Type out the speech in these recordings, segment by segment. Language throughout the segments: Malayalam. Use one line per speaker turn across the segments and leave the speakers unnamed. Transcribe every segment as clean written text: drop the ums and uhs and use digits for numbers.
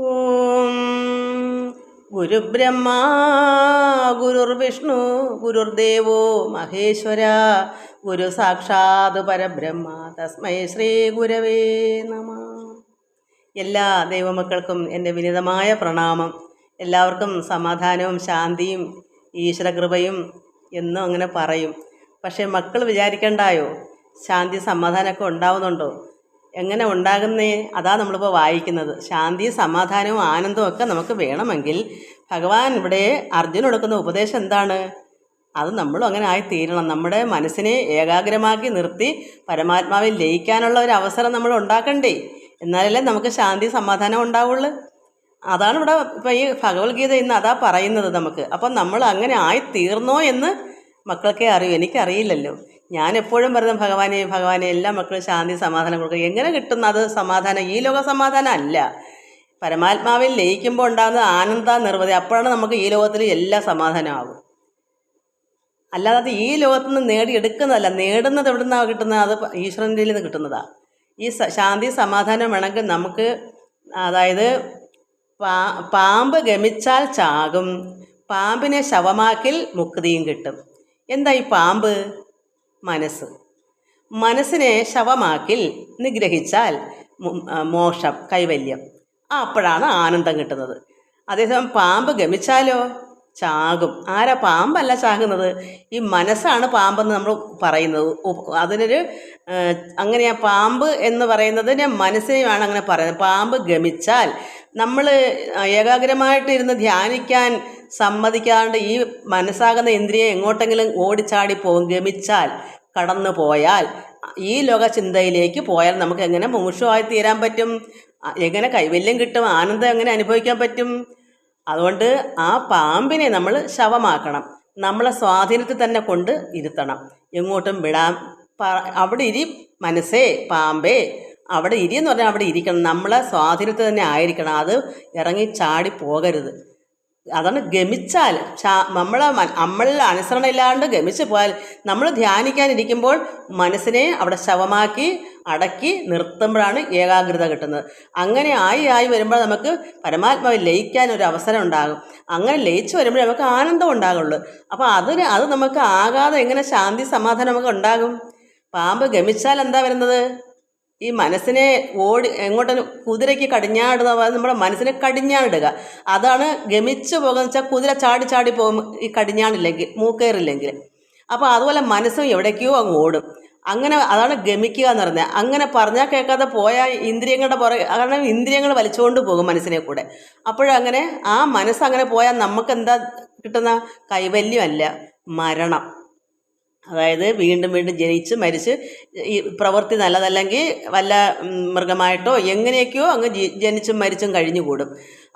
ഓം ഗുരുബ്രഹ്മാ ഗുരുർവിഷ്ണു ഗുരുർദേവോ മഹേശ്വര ഗുരു സാക്ഷാത് പരബ്രഹ്മ തസ്മൈ ശ്രീ ഗുരവേ നമ. എല്ലാ ദൈവമക്കൾക്കും എൻ്റെ വിനീതമായ പ്രണാമം. എല്ലാവർക്കും സമാധാനവും ശാന്തിയും ഈശ്വരകൃപയും എന്നും അങ്ങനെ പറയും. പക്ഷേ മക്കൾ വിചാരിക്കണ്ടായോ, ശാന്തി സമാധാനമൊക്കെ ഉണ്ടാവുന്നുണ്ടോ? എങ്ങനെ ഉണ്ടാകുന്നേ? അതാ നമ്മളിപ്പോൾ വായിക്കുന്നത്. ശാന്തിയും സമാധാനവും ആനന്ദവും ഒക്കെ നമുക്ക് വേണമെങ്കിൽ ഭഗവാൻ ഇവിടെ അർജുനന് കൊടുക്കുന്ന ഉപദേശം എന്താണ്? അത് നമ്മളും അങ്ങനെ ആയിത്തീരണം. നമ്മുടെ മനസ്സിനെ ഏകാഗ്രമാക്കി നിർത്തി പരമാത്മാവിൽ ലയിക്കാനുള്ള ഒരു അവസരം നമ്മൾ ഉണ്ടാക്കണ്ടേ? എന്നാലല്ലേ നമുക്ക് ശാന്തി സമാധാനം ഉണ്ടാവുള്ളൂ. അതാണ് ഇവിടെ ഇപ്പം ഈ ഭഗവത്ഗീത ഇന്ന് അതാ പറയുന്നത് നമുക്ക്. അപ്പം നമ്മൾ അങ്ങനെ ആയിത്തീർന്നോ എന്ന് മക്കൾക്കേ അറിയൂ, എനിക്കറിയില്ലല്ലോ. ഞാൻ എപ്പോഴും പറയുന്നത് ഭഗവാനെ എല്ലാ മക്കളും ശാന്തി സമാധാനം കൊടുക്കുക. എങ്ങനെ കിട്ടുന്നത് സമാധാനം? ഈ ലോക സമാധാനം അല്ല, പരമാത്മാവിൽ ലയിക്കുമ്പോൾ ഉണ്ടാകുന്ന ആനന്ദ നിർവൃതി. അപ്പോഴാണ് നമുക്ക് ഈ ലോകത്തിൽ എല്ലാ സമാധാനമാകും. അല്ലാതെ ഈ ലോകത്തു നിന്ന് നേടിയെടുക്കുന്നതല്ല. നേടുന്നത് എവിടെ നിന്നാണ് കിട്ടുന്നത്? അത് ഈശ്വരൻ്റെ നിന്ന് കിട്ടുന്നതാണ്. ഈ ശാന്തി സമാധാനം വേണമെങ്കിൽ നമുക്ക്, അതായത് പാമ്പ് ഗമിച്ചാൽ ചാകും, പാമ്പിനെ ശവമാക്കിൽ മുക്തിയും കിട്ടും. എന്താ ഈ പാമ്പ്? മനസ്സിനെ ശവമാക്കിൽ നിഗ്രഹിച്ചാൽ മോക്ഷം, കൈവല്യം. അപ്പോഴാണ് ആനന്ദം കിട്ടുന്നത്. അതേസമയം പാമ്പ് ഗമിച്ചാലോ ചാകും. ആരാ? പാമ്പല്ല ചാകുന്നത്, ഈ മനസ്സാണ് പാമ്പെന്ന് നമ്മൾ പറയുന്നത്. അതിനൊരു അങ്ങനെയാ പാമ്പ് എന്ന് പറയുന്നതിന് മനസ്സിനെയാണ് അങ്ങനെ പറയുന്നത്. പാമ്പ് ഗമിച്ചാൽ നമ്മൾ ഏകാഗ്രമായിട്ടിരുന്ന് ധ്യാനിക്കാൻ സമ്മതിക്കാണ്ട് ഈ മനസ്സാകുന്ന ഇന്ദ്രിയം എങ്ങോട്ടെങ്കിലും ഓടിച്ചാടി പോകും. ഗമിച്ചാൽ, കടന്നു പോയാൽ, ഈ ലോക ചിന്തയിലേക്ക് പോയാൽ നമുക്ക് എങ്ങനെ മുമുക്ഷുവായി തീരാൻ പറ്റും? എങ്ങനെ കൈവല്യം കിട്ടും? ആനന്ദം എങ്ങനെ അനുഭവിക്കാൻ പറ്റും? അതുകൊണ്ട് ആ പാമ്പിനെ നമ്മൾ ശവമാക്കണം. നമ്മളെ സ്വാധീനത്തിൽ തന്നെ കൊണ്ട് ഇരുത്തണം, എങ്ങോട്ടും വിടാൻ. അവിടെ ഇരി മനസ്സേ, പാമ്പേ, അവിടെ ഇരി എന്ന് പറഞ്ഞാൽ അവിടെ ഇരിക്കണം. നമ്മളെ സ്വാധീനത്തിൽ തന്നെ ആയിരിക്കണം. അത് ഇറങ്ങി ചാടി പോകരുത്. അതാണ് ഗമിച്ചാൽ. നമ്മളിൽ അനുസരണ ഇല്ലാണ്ട് ഗമിച്ച് പോയാൽ, നമ്മൾ ധ്യാനിക്കാനിരിക്കുമ്പോൾ മനസ്സിനെ അവിടെ ശവമാക്കി അടക്കി നിർത്തുമ്പോഴാണ് ഏകാഗ്രത കിട്ടുന്നത്. അങ്ങനെ ആയി വരുമ്പോൾ നമുക്ക് പരമാത്മാവിൽ ലയിക്കാൻ ഒരു അവസരം ഉണ്ടാകും. അങ്ങനെ ലയിച്ച് വരുമ്പോഴേ നമുക്ക് ആനന്ദം ഉണ്ടാകുള്ളൂ. അപ്പോൾ അത് നമുക്ക് ആകാതെ എങ്ങനെ ശാന്തി സമാധാനം നമുക്ക് ഉണ്ടാകും? പാമ്പ് ഗമിച്ചാൽ എന്താ വരുന്നത്? ഈ മനസ്സിനെ എങ്ങോട്ടും കുതിരയ്ക്ക് കടിഞ്ഞാടുന്ന നമ്മുടെ മനസ്സിനെ കടിഞ്ഞാടിടുക. അതാണ് ഗമിച്ചു പോകുന്നത് വെച്ചാൽ കുതിര ചാടി ചാടി പോകും ഈ കടിഞ്ഞാണില്ലെങ്കിൽ, മൂക്കേറില്ലെങ്കിൽ. അപ്പോൾ അതുപോലെ മനസ്സും എവിടേക്കോ അങ്ങ് ഓടും. അങ്ങനെ അതാണ് ഗമിക്കുക എന്ന് പറഞ്ഞാൽ. അങ്ങനെ പറഞ്ഞാൽ കേൾക്കാതെ പോയാൽ ഇന്ദ്രിയങ്ങളുടെ പുറകെ, കാരണം ഇന്ദ്രിയങ്ങൾ വലിച്ചുകൊണ്ട് പോകും മനസ്സിനെ കൂടെ. അപ്പോഴങ്ങനെ ആ മനസ്സങ്ങനെ പോയാൽ നമുക്ക് എന്താ കിട്ടുന്ന? കൈവല്യമല്ല, മരണം. അതായത് വീണ്ടും വീണ്ടും ജനിച്ച് മരിച്ച്, ഈ പ്രവൃത്തി നല്ലതല്ലെങ്കിൽ വല്ല മൃഗമായിട്ടോ എങ്ങനെയൊക്കെയോ അങ്ങ് ജനിച്ചും മരിച്ചും കഴിഞ്ഞുകൂടും.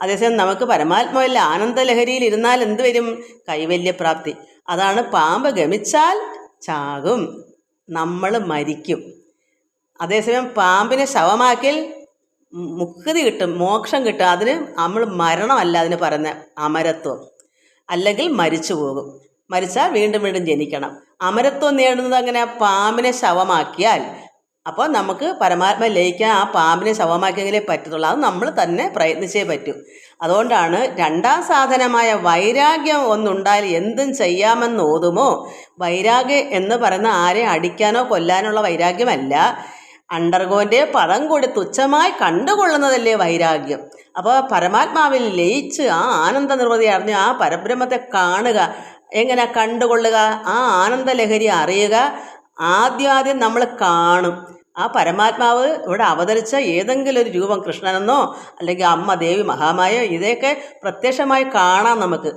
അതേസമയം നമുക്ക് പരമാത്മാവിൽ ആനന്ദലഹരിയിൽ ഇരുന്നാൽ എന്ത് വരും? കൈവല്യപ്രാപ്തി. അതാണ് പാമ്പ് ഗമിച്ചാൽ ചാകും, നമ്മൾ മരിക്കും. അതേസമയം പാമ്പിനെ ശവമാക്കിൽ മുക്തി കിട്ടും, മോക്ഷം കിട്ടും. അതിന് നമ്മൾ മരണമല്ല അതിന് പറയുന്ന അമരത്വം. അല്ലെങ്കിൽ മരിച്ചു പോകും. മരിച്ചാൽ വീണ്ടും വീണ്ടും ജനിക്കണം. അമരത്വം നേടുന്നത് അങ്ങനെ പാമ്പിനെ ശവമാക്കിയാൽ. അപ്പോൾ നമുക്ക് പരമാത്മ ലയിക്കാൻ ആ പാമ്പിനെ ശവമാക്കിയെങ്കിലേ പറ്റത്തുള്ളൂ. അത് നമ്മൾ തന്നെ പ്രയത്നിച്ചേ പറ്റൂ. അതുകൊണ്ടാണ് രണ്ടാം സാധനമായ വൈരാഗ്യം ഒന്നുണ്ടായാൽ എന്തും ചെയ്യാമെന്ന് ഓതുമോ. വൈരാഗ്യം എന്ന് പറയുന്ന ആരെയും അടിക്കാനോ കൊല്ലാനോ ഉള്ള വൈരാഗ്യമല്ല. അണ്ടർഗോൻ്റെ പദം കൂടി തുച്ഛമായി കണ്ടുകൊള്ളുന്നതല്ലേ വൈരാഗ്യം. അപ്പോൾ പരമാത്മാവിൽ ലയിച്ച് ആ ആനന്ദ നിർവൃതി അറിഞ്ഞ് ആ പരബ്രഹ്മത്തെ കാണുക. എങ്ങനെ കണ്ടുകൊള്ളുക? ആ ആനന്ദലഹരി അറിയുക. ആദ്യം നമ്മൾ കാണും ആ പരമാത്മാവ് ഇവിടെ അവതരിച്ച ഏതെങ്കിലും ഒരു രൂപം, കൃഷ്ണനെന്നോ അല്ലെങ്കിൽ അമ്മ ദേവി മഹാമായോ, ഇതൊക്കെ പ്രത്യക്ഷമായി കാണാം നമുക്ക്.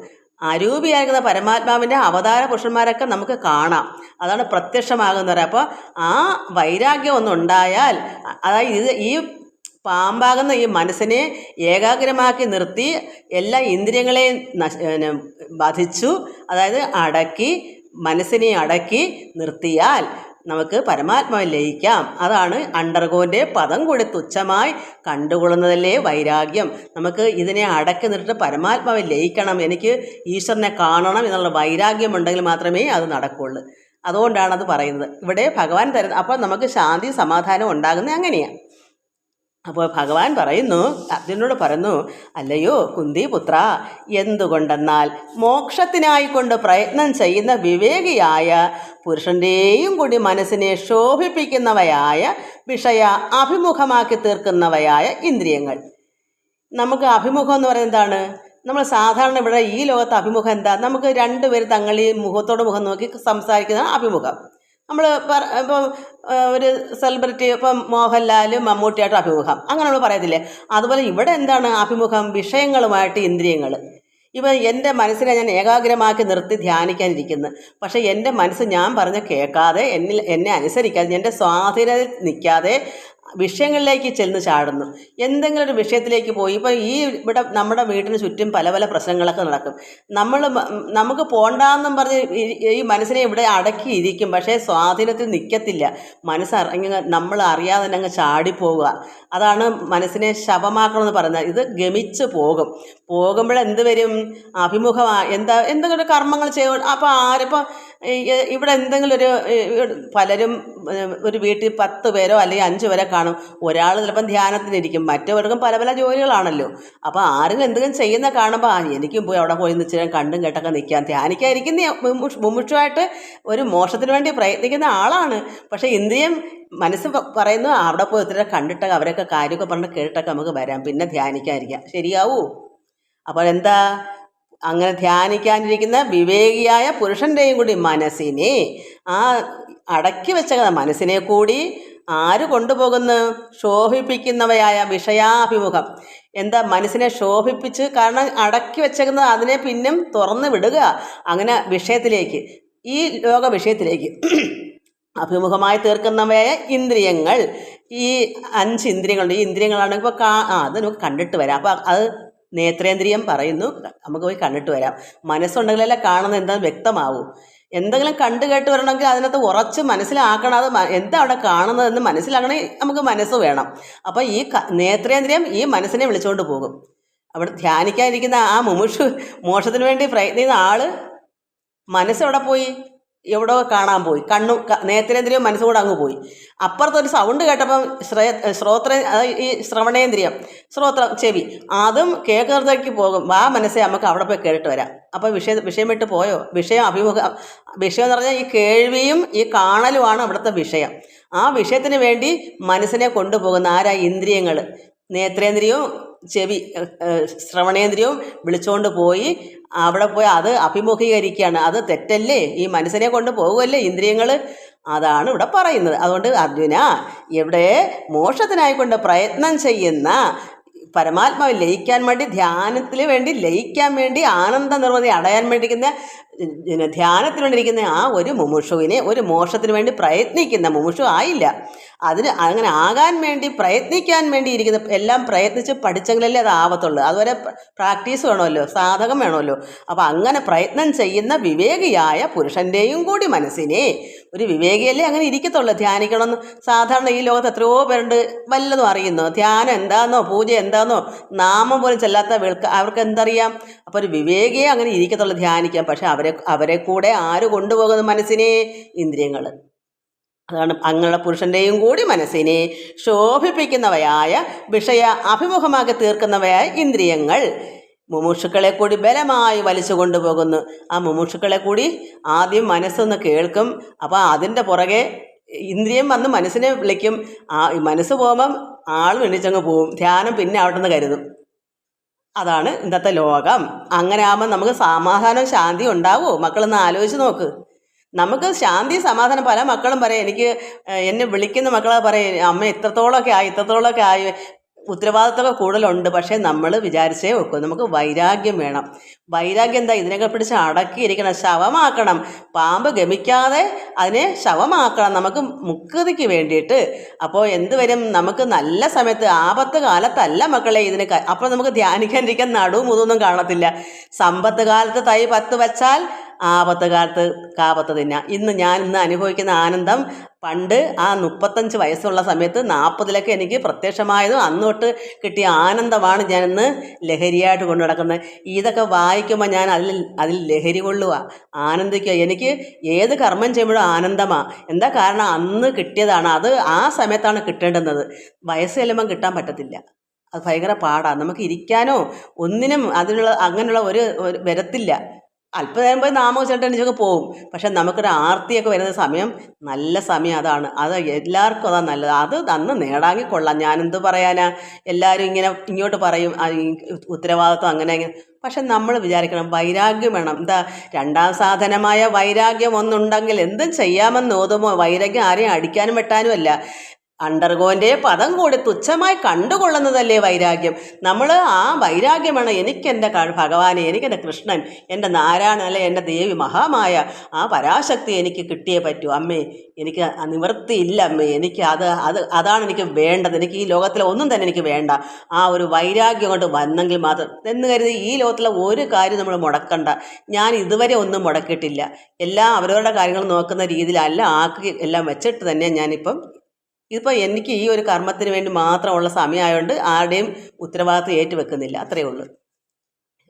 അരൂപിയായിരിക്കുന്ന പരമാത്മാവിൻ്റെ അവതാര പുരുഷന്മാരൊക്കെ നമുക്ക് കാണാം. അതാണ് പ്രത്യക്ഷമാകുന്നത്. അപ്പോൾ ആ വൈരാഗ്യം ഒന്നുണ്ടായാൽ, അതായത് ഈ പാമ്പാകുന്ന ഈ മനസ്സിനെ ഏകാഗ്രമാക്കി നിർത്തി എല്ലാ ഇന്ദ്രിയങ്ങളെയും വധിച്ചു, അതായത് അടക്കി, മനസ്സിനെ അടക്കി നിർത്തിയാൽ നമുക്ക് പരമാത്മാവിൽ ലയിക്കാം. അതാണ് അണ്ടർഗോൻ്റെ പദം കൂടി തുച്ഛമായി കണ്ടുകൊള്ളുന്നതല്ലേ വൈരാഗ്യം. നമുക്ക് ഇതിനെ അടക്കി നിർത്തി പരമാത്മാവിൽ ലയിക്കണം, എനിക്ക് ഈശ്വരനെ കാണണം എന്നുള്ള വൈരാഗ്യം ഉണ്ടെങ്കിൽ മാത്രമേ അത് നടക്കുകയുള്ളൂ. അതുകൊണ്ടാണ് അത് പറയുന്നത് ഇവിടെ ഭഗവാൻ തരുന്നത്. അപ്പോൾ നമുക്ക് ശാന്തി സമാധാനം ഉണ്ടാകുന്നത് അങ്ങനെയാണ്. അപ്പോൾ ഭഗവാൻ പറയുന്നു, അർജുനോട് പറയുന്നു, അല്ലയോ കുന്തിപുത്ര, എന്തുകൊണ്ടെന്നാൽ മോക്ഷത്തിനായിക്കൊണ്ട് പ്രയത്നം ചെയ്യുന്ന വിവേകിയായ പുരുഷൻ്റെയും കൂടി മനസ്സിനെ ശോഭിപ്പിക്കുന്നവയായ വിഷയ അഭിമുഖമാക്കി തീർക്കുന്നവയായ ഇന്ദ്രിയങ്ങൾ. നമുക്ക് അഭിമുഖം എന്ന് പറയുന്നത് എന്താണ്? നമ്മൾ സാധാരണ ഇവിടെ ഈ ലോകത്ത് അഭിമുഖം എന്താ? നമുക്ക് രണ്ടുപേർ തങ്ങളിൽ മുഖത്തോട് മുഖം നോക്കി സംസാരിക്കുന്നതാണ് അഭിമുഖം. നമ്മൾ ഇപ്പം ഒരു സെലിബ്രിറ്റി, ഇപ്പം മോഹൻലാലും മമ്മൂട്ടിയായിട്ട് അഭിമുഖം, അങ്ങനെ നമ്മൾ പറയത്തില്ലേ? അതുപോലെ ഇവിടെ എന്താണ് അഭിമുഖം? വിഷയങ്ങളുമായിട്ട് ഇന്ദ്രിയങ്ങൾ. ഇപ്പം എൻ്റെ മനസ്സിനെ ഞാൻ ഏകാഗ്രമാക്കി നിർത്തി ധ്യാനിക്കാനിരിക്കുന്നു, പക്ഷേ എൻ്റെ മനസ്സ് ഞാൻ പറഞ്ഞ് കേൾക്കാതെ, എന്നെ അനുസരിക്കാതെ, എൻ്റെ സ്വാധീനത്തിൽ നിൽക്കാതെ വിഷയങ്ങളിലേക്ക് ചെന്ന് ചാടുന്നു. എന്തെങ്കിലും ഒരു വിഷയത്തിലേക്ക് പോയി, ഇപ്പോൾ ഇവിടെ നമ്മുടെ വീടിന് ചുറ്റും പല പല പ്രശ്നങ്ങളൊക്കെ നടക്കും. നമുക്ക് പോണ്ടാന്നും പറഞ്ഞ് ഈ മനസ്സിനെ ഇവിടെ അടക്കിയിരിക്കും, പക്ഷേ സ്വാധീനത്തിൽ നിൽക്കത്തില്ല. നമ്മൾ അറിയാതെ തന്നെ അങ്ങ് ചാടിപ്പോവുക. അതാണ് മനസ്സിനെ ശവമാക്കണമെന്ന് പറയുന്നത്. ഇത് ഗമിച്ച് പോകുമ്പോഴെന്ത് വരും? എന്തെങ്കിലും ഒരു കർമ്മങ്ങൾ ചെയ്യും. അപ്പോൾ ആരിപ്പോൾ ഇവിടെ എന്തെങ്കിലും പലരും ഒരു വീട്ടിൽ 10 പേരോ അല്ലെങ്കിൽ 5 പേരെ കാണും. ഒരാൾ ചിലപ്പം ധ്യാനത്തിനിരിക്കും, മറ്റവർക്കും പല പല ജോലികളാണല്ലോ. അപ്പോൾ ആരെങ്കിലും എന്തെങ്കിലും ചെയ്യുന്ന കാണുമ്പോൾ എനിക്കും പോയി അവിടെ പോയി നിശ്ചയം കണ്ടും കേട്ടൊക്കെ നിൽക്കാം. ധ്യാനിക്കാതിരിക്കുന്ന മുമുക്ഷുവായിട്ട് ഒരു മോക്ഷത്തിന് വേണ്ടി പ്രയത്നിക്കുന്ന ആളാണ്. പക്ഷേ ഇന്ദ്രിയം മനസ്സ് പറയുന്നു, അവിടെ പോയി ഒത്തിരി കണ്ടിട്ടൊക്കെ അവരൊക്കെ കാര്യമൊക്കെ പറഞ്ഞ് കേട്ടിട്ടൊക്കെ നമുക്ക് വരാം, പിന്നെ ധ്യാനിക്കാതിരിക്കാം. ശരിയാവൂ? അപ്പോൾ എന്താ? അങ്ങനെ ധ്യാനിക്കാനിരിക്കുന്ന വിവേകിയായ പുരുഷൻ്റെയും കൂടി മനസ്സിനെ, ആ അടക്കി വെച്ച മനസ്സിനെ കൂടി ആര് കൊണ്ടുപോകുന്നു? ശോഭിപ്പിക്കുന്നവയായ വിഷയാഭിമുഖം. എന്താ? മനസ്സിനെ ശോഭിപ്പിച്ച്, കാരണം അടക്കി വെച്ചേക്കുന്നത് അതിനെ പിന്നും തുറന്ന് വിടുക, അങ്ങനെ വിഷയത്തിലേക്ക്, ഈ ലോക വിഷയത്തിലേക്ക് അഭിമുഖമായി തീർക്കുന്നവയായ ഇന്ദ്രിയങ്ങൾ. ഈ 5 ഇന്ദ്രിയങ്ങളുണ്ട്. ഈ ഇന്ദ്രിയങ്ങളാണ് ഇപ്പോൾ അത് നമുക്ക് കണ്ടിട്ട് വരാം. അപ്പോൾ അത് നേത്രേന്ദ്രിയം പറയുന്നു, നമുക്ക് പോയി കണ്ടിട്ട് വരാം. മനസ്സുണ്ടെങ്കിലല്ലേ കാണുന്നത് എന്താണെന്ന് വ്യക്തമാവും. എന്തെങ്കിലും കണ്ടു കേട്ട് വരണമെങ്കിൽ അതിനകത്ത് ഉറച്ച് മനസ്സിലാക്കണം. അത് എന്താ അവിടെ കാണുന്നതെന്ന് മനസ്സിലാക്കണമെങ്കിൽ നമുക്ക് മനസ്സ് വേണം. അപ്പോൾ ഈ നേത്രേന്ദ്രിയം ഈ മനസ്സിനെ വിളിച്ചുകൊണ്ട് പോകും. അവിടെ ധ്യാനിക്കാതിരിക്കുന്ന ആ മോക്ഷത്തിന് വേണ്ടി പ്രയത്നിക്കുന്ന ആൾ മനസ്സെവിടെ പോയി? എവിടോ കാണാൻ പോയി. നേത്രേന്ദ്രിയം മനസ്സുകൂടെ അങ്ങ് പോയി. അപ്പുറത്തൊരു സൗണ്ട് കേട്ടപ്പം ഈ ശ്രവണേന്ദ്രിയം, ചെവി, അതും കേൾക്കുന്നതിലേക്ക് പോകും. മനസ്സേ നമുക്ക് അവിടെ പോയി കേട്ടിട്ട് വരാം. അപ്പോൾ വിഷയം വിട്ട് പോയോ? വിഷയം എന്ന് പറഞ്ഞാൽ ഈ കേൾവിയും ഈ കാണലുമാണ് അവിടുത്തെ വിഷയം. ആ വിഷയത്തിന് വേണ്ടി മനസ്സിനെ കൊണ്ടുപോകുന്ന ആരാ? ഇന്ദ്രിയങ്ങൾ. നേത്രേന്ദ്രിയവും ചെവി ശ്രവണേന്ദ്രിയവും വിളിച്ചുകൊണ്ട് പോയി അവിടെ പോയി അത് അഭിമുഖീകരിക്കുകയാണ്. അത് തെറ്റല്ലേ? ഈ മനസ്സിനെ കൊണ്ട് പോകുമല്ലേ ഇന്ദ്രിയങ്ങൾ? അതാണ് ഇവിടെ പറയുന്നത്. അതുകൊണ്ട് അർജുന, ഇവിടെ മോക്ഷത്തിനായിക്കൊണ്ട് പ്രയത്നം ചെയ്യുന്ന, പരമാത്മാവിൽ ലയിക്കാൻ വേണ്ടി, ധ്യാനത്തിൽ വേണ്ടി ലയിക്കാൻ വേണ്ടി, ആനന്ദ നിർവൃതി അടയാൻ വേണ്ടിയിരിക്കുന്ന, ധ്യാനത്തിന് വേണ്ടിയിരിക്കുന്ന ആ ഒരു മുമുക്ഷുവിനെ, ഒരു മോക്ഷത്തിന് വേണ്ടി പ്രയത്നിക്കുന്ന മുമുക്ഷു ആയില്ല. അങ്ങനെ ആകാൻ വേണ്ടി പ്രയത്നിക്കാൻ വേണ്ടി ഇരിക്കുന്ന, എല്ലാം പ്രയത്നിച്ച് പഠിച്ചെങ്കിലല്ലേ അത് ആവത്തുള്ളൂ. അതുവരെ പ്രാക്ടീസ് വേണമല്ലോ, സാധകം വേണമല്ലോ. അപ്പോൾ അങ്ങനെ പ്രയത്നം ചെയ്യുന്ന വിവേകിയായ പുരുഷൻ്റെയും കൂടി മനസ്സിനെ, ഒരു വിവേകിയല്ലേ അങ്ങനെ ഇരിക്കത്തുള്ളൂ. ധ്യാനിക്കണമെന്ന് സാധാരണ ഈ ലോകത്ത് എത്രയോ പേരുണ്ട്, വല്ലതും അറിയുന്നു. ധ്യാനം എന്താണെന്നോ പൂജ എന്താണെന്നോ നാമം പോലും ചെല്ലാത്ത അവർക്ക് എന്തറിയാം? അപ്പോൾ ഒരു വിവേകിയെ അങ്ങനെ ഇരിക്കത്തുള്ളൂ ധ്യാനിക്കാം. പക്ഷെ അവരെ കൂടെ ആര് കൊണ്ടുപോകുന്ന മനസ്സിനെ? ഇന്ദ്രിയങ്ങൾ. അതാണ് അങ്ങനെയുള്ള പുരുഷൻ്റെയും കൂടി മനസ്സിനെ ശോഭിപ്പിക്കുന്നവയായ വിഷയ അഭിമുഖമാക്കി തീർക്കുന്നവയായ ഇന്ദ്രിയങ്ങൾ മുമുക്ഷുക്കളെ കൂടി ബലമായി വലിച്ചു കൊണ്ടുപോകുന്നു. ആ മുമുക്ഷുക്കളെ കൂടി ആദ്യം മനസ്സൊന്ന് കേൾക്കും. അപ്പോൾ അതിൻ്റെ പുറകെ ഇന്ദ്രിയം വന്ന് മനസ്സിനെ വിളിക്കും. മനസ്സ് പോകുമ്പം ആൾ എണീച്ചങ്ങ് പോവും. ധ്യാനം പിന്നെ അവിടെ നിന്ന് കരുതും. അതാണ് ഇന്നത്തെ ലോകം. അങ്ങനെ ആകുമ്പോൾ നമുക്ക് സമാധാനം ശാന്തി ഉണ്ടാവുമോ? മക്കളൊന്ന് ആലോചിച്ച് നോക്ക്. നമുക്ക് ശാന്തി സമാധാനം. പല മക്കളും പറയും, എന്നെ വിളിക്കുന്ന മക്കളെ പറയും, അമ്മ ഇത്രത്തോളമൊക്കെ ആയി, ഉത്തരവാദിത്തമൊക്കെ കൂടുതലുണ്ട്. പക്ഷേ നമ്മൾ വിചാരിച്ചേ വെക്കും. നമുക്ക് വൈരാഗ്യം വേണം. വൈരാഗ്യം എന്താ? ഇതിനൊക്കെ പിടിച്ച് അടക്കിയിരിക്കണം, ശവമാക്കണം. പാമ്പ് ഗമിക്കാതെ അതിനെ ശവമാക്കണം നമുക്ക് മുക്തിക്ക് വേണ്ടിയിട്ട്. അപ്പോൾ എന്ത് വരും? നമുക്ക് നല്ല സമയത്ത്, ആപത്ത് കാലത്തല്ല മക്കളെ അപ്പോൾ നമുക്ക് ധ്യാനിക്കാനിരിക്കാൻ നടുവും മുതൊന്നും കാണത്തില്ല. സമ്പത്ത് കാലത്ത് തൈ 10 വെച്ചാൽ ആപത്ത് കാലത്ത് കാപത്ത് തിന്നാം. ഞാൻ ഇന്ന് അനുഭവിക്കുന്ന ആനന്ദം പണ്ട് ആ 35 വയസ്സുള്ള സമയത്ത് 40ലൊക്കെ എനിക്ക് പ്രത്യക്ഷമായതും അന്ന് തൊട്ട് കിട്ടിയ ആനന്ദമാണ് ഞാനിന്ന് ലഹരിയായിട്ട് കൊണ്ടു നടക്കുന്നത്. ഇതൊക്കെ വായിക്കുമ്പോൾ ഞാൻ അതിൽ ലഹരി കൊള്ളുക, ആനന്ദിക്കുക. എനിക്ക് ഏത് കർമ്മം ചെയ്യുമ്പോഴും ആനന്ദമാണ്. എന്താ കാരണം? അന്ന് കിട്ടിയതാണ്. അത് ആ സമയത്താണ് കിട്ടേണ്ടുന്നത്. വയസ്സ് ചെല്ലുമ്പം കിട്ടാൻ പറ്റത്തില്ല. അത് ഭയങ്കര പാടാണ്. നമുക്ക് ഇരിക്കാനോ ഒന്നിനും അങ്ങനെയുള്ള ഒരു വരത്തില്ല. അല്പനേരം പോയി നാമോച്ചേട്ടൻ എണീച്ചൊക്കെ പോവും. പക്ഷെ നമുക്കൊരു ആർത്തിയൊക്കെ വരുന്ന സമയം, നല്ല സമയം അതാണ്. അത് എല്ലാവർക്കും അതാണ് നല്ലത്. അത് അന്ന് നേടാമെങ്കിൽ കൊള്ളാം. ഞാനെന്ത് പറയാനാ? എല്ലാവരും ഇങ്ങോട്ട് പറയും ഈ ഉത്തരവാദിത്വം അങ്ങനെ ഇങ്ങനെ. പക്ഷെ നമ്മൾ വിചാരിക്കണം, വൈരാഗ്യം വേണം. എന്താ? രണ്ടാം സാധനമായ വൈരാഗ്യം ഒന്നുണ്ടെങ്കിൽ എന്തും ചെയ്യാമെന്ന് തോന്നുമോ? വൈരാഗ്യം ആരെയും അടിക്കാനും വെട്ടാനും അല്ല. അണ്ടർഗോൻ്റെ പദം കൂടി തുച്ഛമായി കണ്ടുകൊള്ളുന്നതല്ലേ വൈരാഗ്യം. നമ്മൾ ആ വൈരാഗ്യമാണ് എനിക്കെൻ്റെ ഭഗവാനെ, എനിക്കെൻ്റെ കൃഷ്ണൻ, എൻ്റെ നാരായണൻ, അല്ലെ എൻ്റെ ദേവി മഹാമായ ആ പരാശക്തി എനിക്ക് കിട്ടിയേ പറ്റൂ അമ്മേ. എനിക്ക് നിവൃത്തിയില്ല അമ്മേ. എനിക്ക് അതാണ് എനിക്ക് വേണ്ടത്. എനിക്ക് ഈ ലോകത്തിലെ ഒന്നും തന്നെ എനിക്ക് വേണ്ട. ആ ഒരു വൈരാഗ്യം കൊണ്ട് വന്നെങ്കിൽ മാത്രം എന്ന് കരുതി ഈ ലോകത്തിലെ ഒരു കാര്യം നമ്മൾ മുടക്കണ്ട. ഞാൻ ഇതുവരെ ഒന്നും മുടക്കിയിട്ടില്ല. എല്ലാം അവരവരുടെ കാര്യങ്ങൾ നോക്കുന്ന രീതിയിലല്ല ആക്കി എല്ലാം വെച്ചിട്ട് തന്നെ ഞാനിപ്പം എനിക്ക് ഈ ഒരു കർമ്മത്തിന് വേണ്ടി മാത്രമുള്ള സമയമായതുകൊണ്ട് ആരുടെയും ഉത്തരവാദിത്വം ഏറ്റുവെക്കുന്നില്ല. അത്രയേ ഉള്ളൂ.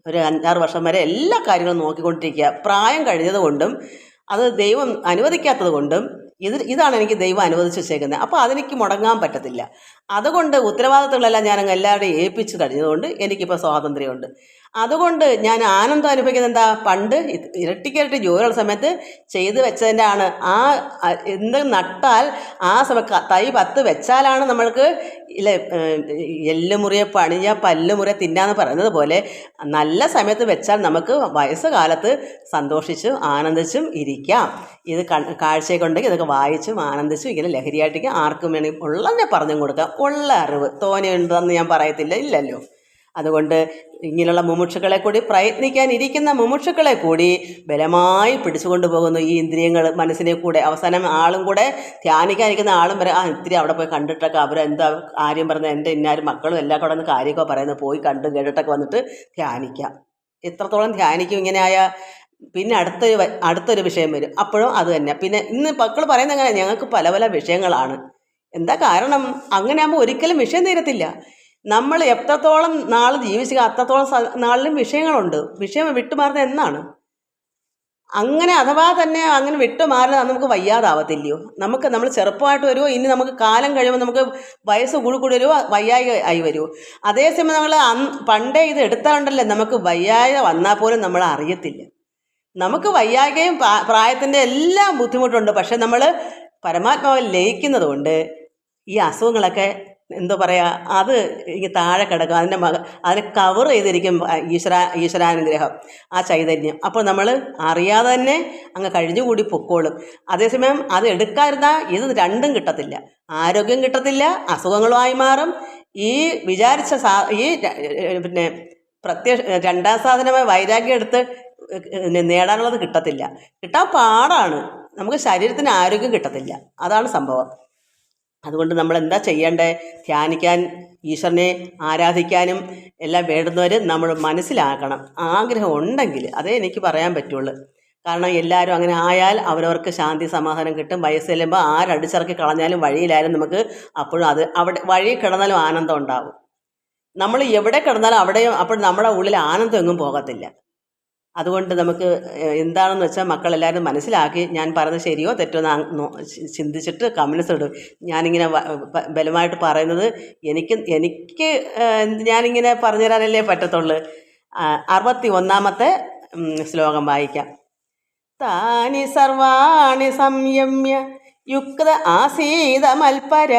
ഒരു 5-6 വർഷം വരെ എല്ലാ കാര്യങ്ങളും നോക്കിക്കൊണ്ടിരിക്കുക. പ്രായം കഴിഞ്ഞതുകൊണ്ടും അത് ദൈവം അനുവദിക്കാത്തത് കൊണ്ടും ഇതാണ് എനിക്ക് ദൈവം അനുവദിച്ച് വെച്ചേക്കുന്നത്. അപ്പോൾ അതെനിക്ക് മുടങ്ങാൻ പറ്റത്തില്ല. അതുകൊണ്ട് ഉത്തരവാദിത്തങ്ങളെല്ലാം ഞാനങ്ങ് എല്ലാവരുടെയും ഏൽപ്പിച്ച് കഴിഞ്ഞതുകൊണ്ട് എനിക്കിപ്പോൾ സ്വാതന്ത്ര്യമുണ്ട്. അതുകൊണ്ട് ഞാൻ ആനന്ദം അനുഭവിക്കുന്നത് എന്താ? പണ്ട് ഇരട്ടിക്കിരട്ടി ജോലിയുള്ള സമയത്ത് ചെയ്ത് വെച്ചതിൻ്റെ ആണ്. എന്ത് നട്ടാൽ ആ തൈ 10 വെച്ചാലാണ് നമ്മൾക്ക് ഇല്ലേ എല്ലുമുറിയെ പണിഞ്ഞ പല്ലുമുറിയെ തിന്നാന്ന് പറയുന്നത് പോലെ നല്ല സമയത്ത് വെച്ചാൽ നമുക്ക് വയസ്സുകാലത്ത് സന്തോഷിച്ചും ആനന്ദിച്ചും ഇരിക്കാം. ഇത് കാഴ്ചയൊക്കെയുണ്ടെങ്കിൽ ഇതൊക്കെ വായിച്ചും ആനന്ദിച്ചും ഇങ്ങനെ ലഹരിയായിട്ടേക്ക് ആർക്കും വേണമെങ്കിൽ ഉള്ളതിനെ പറഞ്ഞും കൊടുക്കാം. ഉള്ള അറിവ് തോനെയുണ്ടെന്ന് ഞാൻ പറയത്തില്ല, ഇല്ലല്ലോ. അതുകൊണ്ട് ഇങ്ങനെയുള്ള മുമുക്ഷുക്കളെ കൂടി പ്രയത്നിക്കാനിരിക്കുന്ന മുമുക്ഷുക്കളെ കൂടി ബലമായി പിടിച്ചുകൊണ്ട് പോകുന്നു ഈ ഇന്ദ്രിയങ്ങൾ, മനസ്സിനെ കൂടെ. അവസാനം ആളും കൂടെ ധ്യാനിക്കാനിരിക്കുന്ന ആളും വരെ ഇത്തിരി അവിടെ പോയി കണ്ടിട്ടൊക്കെ അവരെന്താ കാര്യം പറഞ്ഞാൽ എൻ്റെ ഇന്നാരും മക്കളും എല്ലാം കൂടെ ഒന്ന് കാര്യമൊക്കെ പറയുന്നത് പോയി കണ്ട് കേട്ടിട്ടൊക്കെ വന്നിട്ട് ധ്യാനിക്കാം. എത്രത്തോളം ധ്യാനിക്കും ഇങ്ങനെ ആയ പിന്നെ അടുത്തൊരു വിഷയം വരും. അപ്പോഴും അത് തന്നെ. പിന്നെ ഇന്ന് മക്കൾ പറയുന്നത് എങ്ങനെ? ഞങ്ങൾക്ക് പല പല വിഷയങ്ങളാണ്. എന്താ കാരണം? അങ്ങനെ ആകുമ്പോൾ ഒരിക്കലും വിഷയം തീരത്തില്ല. നമ്മൾ എത്രത്തോളം നാൾ ജീവിക്കുക അത്രത്തോളം നാളിലും വിഷയങ്ങളുണ്ട്. വിഷയം വിട്ടുമാറുന്നത് എന്നാണ്? അങ്ങനെ അഥവാ തന്നെ അങ്ങനെ വിട്ടുമാറുന്നത് നമുക്ക് വയ്യാതാവത്തില്ലയോ? നമ്മൾ ചെറുപ്പമായിട്ട് വരുമോ? ഇനി നമുക്ക് കാലം കഴിയുമ്പോൾ നമുക്ക് വയസ്സ് കൂടി വരുമോ? വയ്യായിക ആയി വരുമോ? അതേസമയം നമ്മൾ പണ്ടേ ഇത് എടുത്താലുണ്ടല്ലോ, നമുക്ക് വയ്യായിക വന്നാൽ പോലും നമ്മൾ അറിയത്തില്ല. നമുക്ക് വയ്യായികയും പ്രായത്തിൻ്റെ എല്ലാം ബുദ്ധിമുട്ടുണ്ട്. പക്ഷെ നമ്മൾ പരമാത്മാവിൽ ലയിക്കുന്നത് കൊണ്ട് ഈ അസുഖങ്ങളൊക്കെ എന്തോ പറയുക, അത് താഴെ കിടക്കും. അതിനെ കവർ ചെയ്തിരിക്കും ഈശ്വരാനുഗ്രഹം, ആ ചൈതന്യം. അപ്പോൾ നമ്മൾ അറിയാതെ തന്നെ അങ്ങ് കഴിഞ്ഞുകൂടി പൊക്കോളും. അതേസമയം അത് എടുക്കാതിരുന്നാൽ ഇത് രണ്ടും കിട്ടത്തില്ല. ആരോഗ്യം കിട്ടത്തില്ല, അസുഖങ്ങളുമായി മാറും. ഈ വിചാരിച്ച പിന്നെ രണ്ടാം സാധനമായ വൈരാഗ്യം എടുത്ത് നേടാനുള്ളത് കിട്ടത്തില്ല. കിട്ടാൻ പാടാണ്. നമുക്ക് ശരീരത്തിന് ആരോഗ്യം കിട്ടത്തില്ല. അതാണ് സംഭവം. അതുകൊണ്ട് നമ്മൾ എന്താ ചെയ്യേണ്ടത്? ധ്യാനിക്കാൻ, ഈശ്വരനെ ആരാധിക്കാനും എല്ലാം വേണ്ടുന്നവർ നമ്മൾ മനസ്സിലാക്കണം. ആഗ്രഹം ഉണ്ടെങ്കിൽ അതേ എനിക്ക് പറയാൻ പറ്റുള്ളൂ. കാരണം എല്ലാവരും അങ്ങനെ ആയാൽ അവരവർക്ക് ശാന്തി സമാധാനം കിട്ടും. വയസ്സ് ചെല്ലുമ്പോൾ ആരടിച്ചിറക്കി കളഞ്ഞാലും വഴിയിലായാലും നമുക്ക് അപ്പോഴും അവിടെ വഴി കിടന്നാലും ആനന്ദം ഉണ്ടാവും. നമ്മൾ എവിടെ കിടന്നാലും അവിടെയും അപ്പോൾ നമ്മുടെ ഉള്ളിൽ ആനന്ദം എങ്ങും പോകത്തില്ല. അതുകൊണ്ട് നമുക്ക് എന്താണെന്ന് വെച്ചാൽ മക്കളെല്ലാവരും മനസ്സിലാക്കി, ഞാൻ പറഞ്ഞത് ശരിയോ തെറ്റോ ചിന്തിച്ചിട്ട് കമൻസ് ഇടും. ഞാനിങ്ങനെ ബലമായിട്ട് പറയുന്നത് എനിക്ക് ഞാനിങ്ങനെ പറഞ്ഞു തരാനല്ലേ പറ്റത്തുള്ളൂ. 61ാമത്തെ ശ്ലോകം വായിക്കാം. താനി സർവാണി സംയമ്യ യുക്ത ആസീത മൽപര